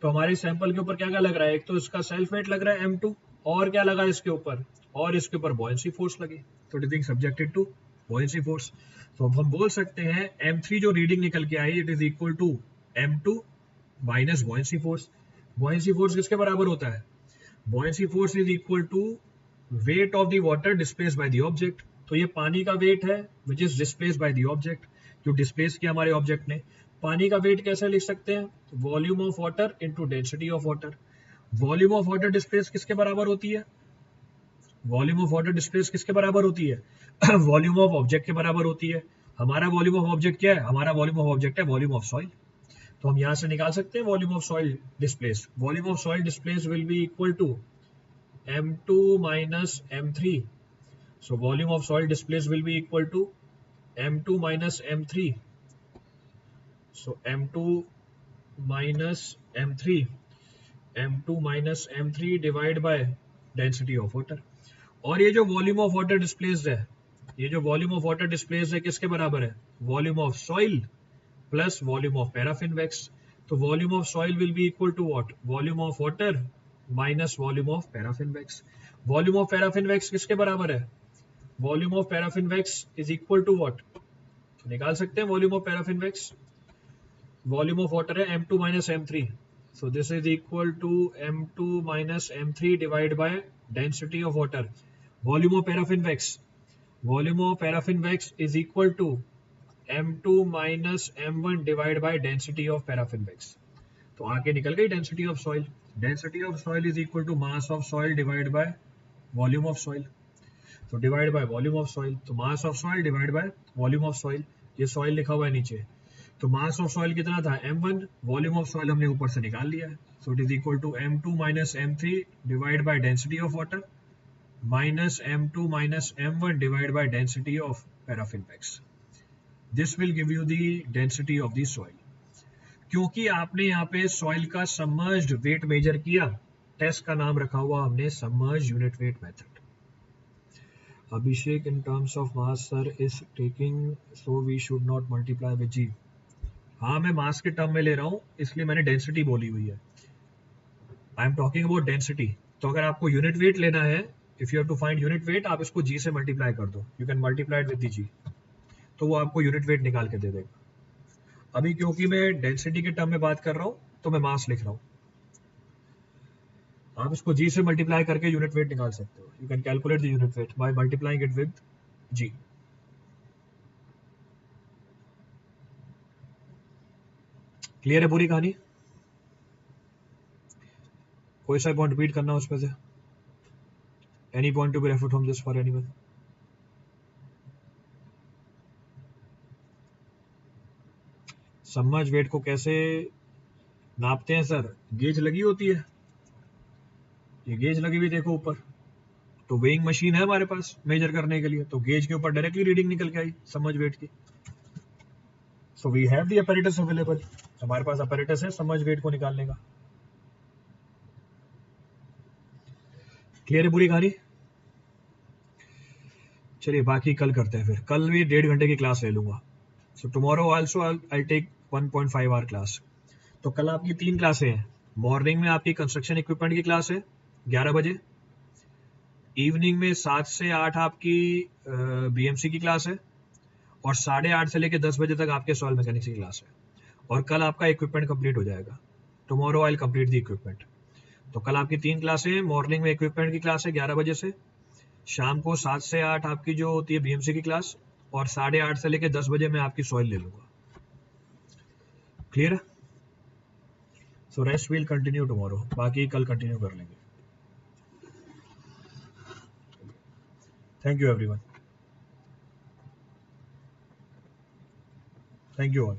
[SPEAKER 1] तो हमारे सैंपल के ऊपर क्या क्या लग रहा है? एक तो इसका सेल्फ वेट लग रहा है M2, और क्या लगा इसके ऊपर? और इसके ऊपर बॉयंसी फोर्स लगी, तो it is being subjected to buoyancy force. तो अब हम बोल सकते हैं M3 जो रीडिंग निकल के आई it is equal to M2 minus buoyancy force. Buoyancy force किसके बराबर होता है? Buoyancy force is equal to weight of the water displaced by the object. तो ये पानी का वेट है which is displaced by the object, जो डिस्प्लेस किया हमारे ऑब्जेक्ट ने। पानी का वेट कैसे लिख सकते हैं? Volume of water into density of water. Volume of water displace किसके बराबर होती है? वॉल्यूम ऑफ वाटर डिस्प्लेस किसके बराबर होती है? वॉल्यूम ऑफ ऑब्जेक्ट के बराबर होती है। हमारा वॉल्यूम ऑफ ऑब्जेक्ट क्या है? हमारा वॉल्यूम ऑफ ऑब्जेक्ट है वॉल्यूम ऑफ सॉइल। तो हम यहां से निकाल सकते हैं volume of soil displace. Volume of soil displace will be equal to M2 minus M3। So volume of soil displace will be equal to M2 minus M3। So M2 minus M3 divide by density of water. और ये जो volume of water displaced है, किसके बराबर है? Volume of soil plus volume of paraffin wax. तो volume of soil will be equal to what? Volume of water minus volume of paraffin wax. Volume of paraffin wax किसके बराबर है? Volume of paraffin wax is equal to what? तो निकाल सकते हैं volume of paraffin wax. Volume of water है M2 minus M3, so this is equal to M2 minus M3 divide by density of water. Volume of paraffin wax is equal to M2 minus M1 divide by density of paraffin wax. तो आगे निकल गई density of soil. Density of soil is equal to mass of soil divide by volume of soil. तो divide by volume of soil, तो mass of soil divide by volume of soil. ये soil लिखा हुआ है नीचे, तो mass of soil कितना था? M1। वॉल्यूम ऑफ सॉइल हमने ऊपर से निकाल लिया है, so it is equal to M2 minus M3 divide by density of water minus M2 minus M1 divide by density of paraffin wax. This will give you the density of the soil. क्योंकि आपने यहाँ पे soil का submerged weight measure किया, test का नाम रखा हुआ हमने submerged unit weight method. Abhishek in terms of mass sir is taking, so we should not multiply with जी। हाँ, मैं मास के टर्म में ले रहा हूँ, इसलिए मैंने डेंसिटी बोली हुई है। I am talking about density. तो अगर आपको यूनिट वेट लेना है, if you have to find unit weight, आप इसको जी से मल्टीप्लाई कर दो, you can multiply with g, तो वो आपको यूनिट वेट निकाल के दे देगा। अभी क्योंकि मैं डेंसिटी के टर्म में बात कर रहा हूं, तो मैं मास लिख रहा हूं। आप इसको जी से मल्टीप्लाई करके यूनिट वेट निकाल सकते हो। You can calculate the unit weight by multiplying it with g. Clear है पूरी कहानी? कोई सा पॉइंट रिपीट करना उसमें से? Any point to be referred from this for anyone? Submerge weight को कैसे नापते हैं सर? गेज लगी होती है, ये गेज लगी हुई देखो ऊपर, तो वेइंग मशीन है हमारे पास मेजर करने के लिए, तो गेज के ऊपर डायरेक्टली रीडिंग निकल के आई सबमर्ज वेट की। So we have the apparatus available, हमारे पास अपैरेटस है सबमर्ज वेट को निकालने का। क्लियर है पूरी कहानी? चलिए बाकी कल करते हैं, फिर कल भी 1.5 घंटे की क्लास ले लूंगा। So tomorrow also I take 1.5 hour class. तो कल आपकी 3 क्लासें हैं। मॉर्निंग में आपकी कंस्ट्रक्शन इक्विपमेंट की क्लास है 11 बजे, इवनिंग में 7 से 8 आपकी बीएमसी की क्लास है, और 8:30 से लेकर 10 बजे तक आपके सॉइल मैकेनिक्स की क्लास है। और कल आपका इक्विपमेंट कंप्लीट हो जाएगा। Tomorrow I will complete the equipment. तो कल आपकी 3 क्लासें हैं। मॉर्निंग में इक्विपमेंट की क्लास है 11 बजे से, शाम को 7 से 8 आपकी जो होती है बीएमसी की क्लास, और 8:30 से लेकर 10 बजे मैं आपकी सॉइल ले लूंगा। क्लियर है? So rest will continue tomorrow, बाकी कल कंटिन्यू कर लेंगे। Thank you everyone, thank you all.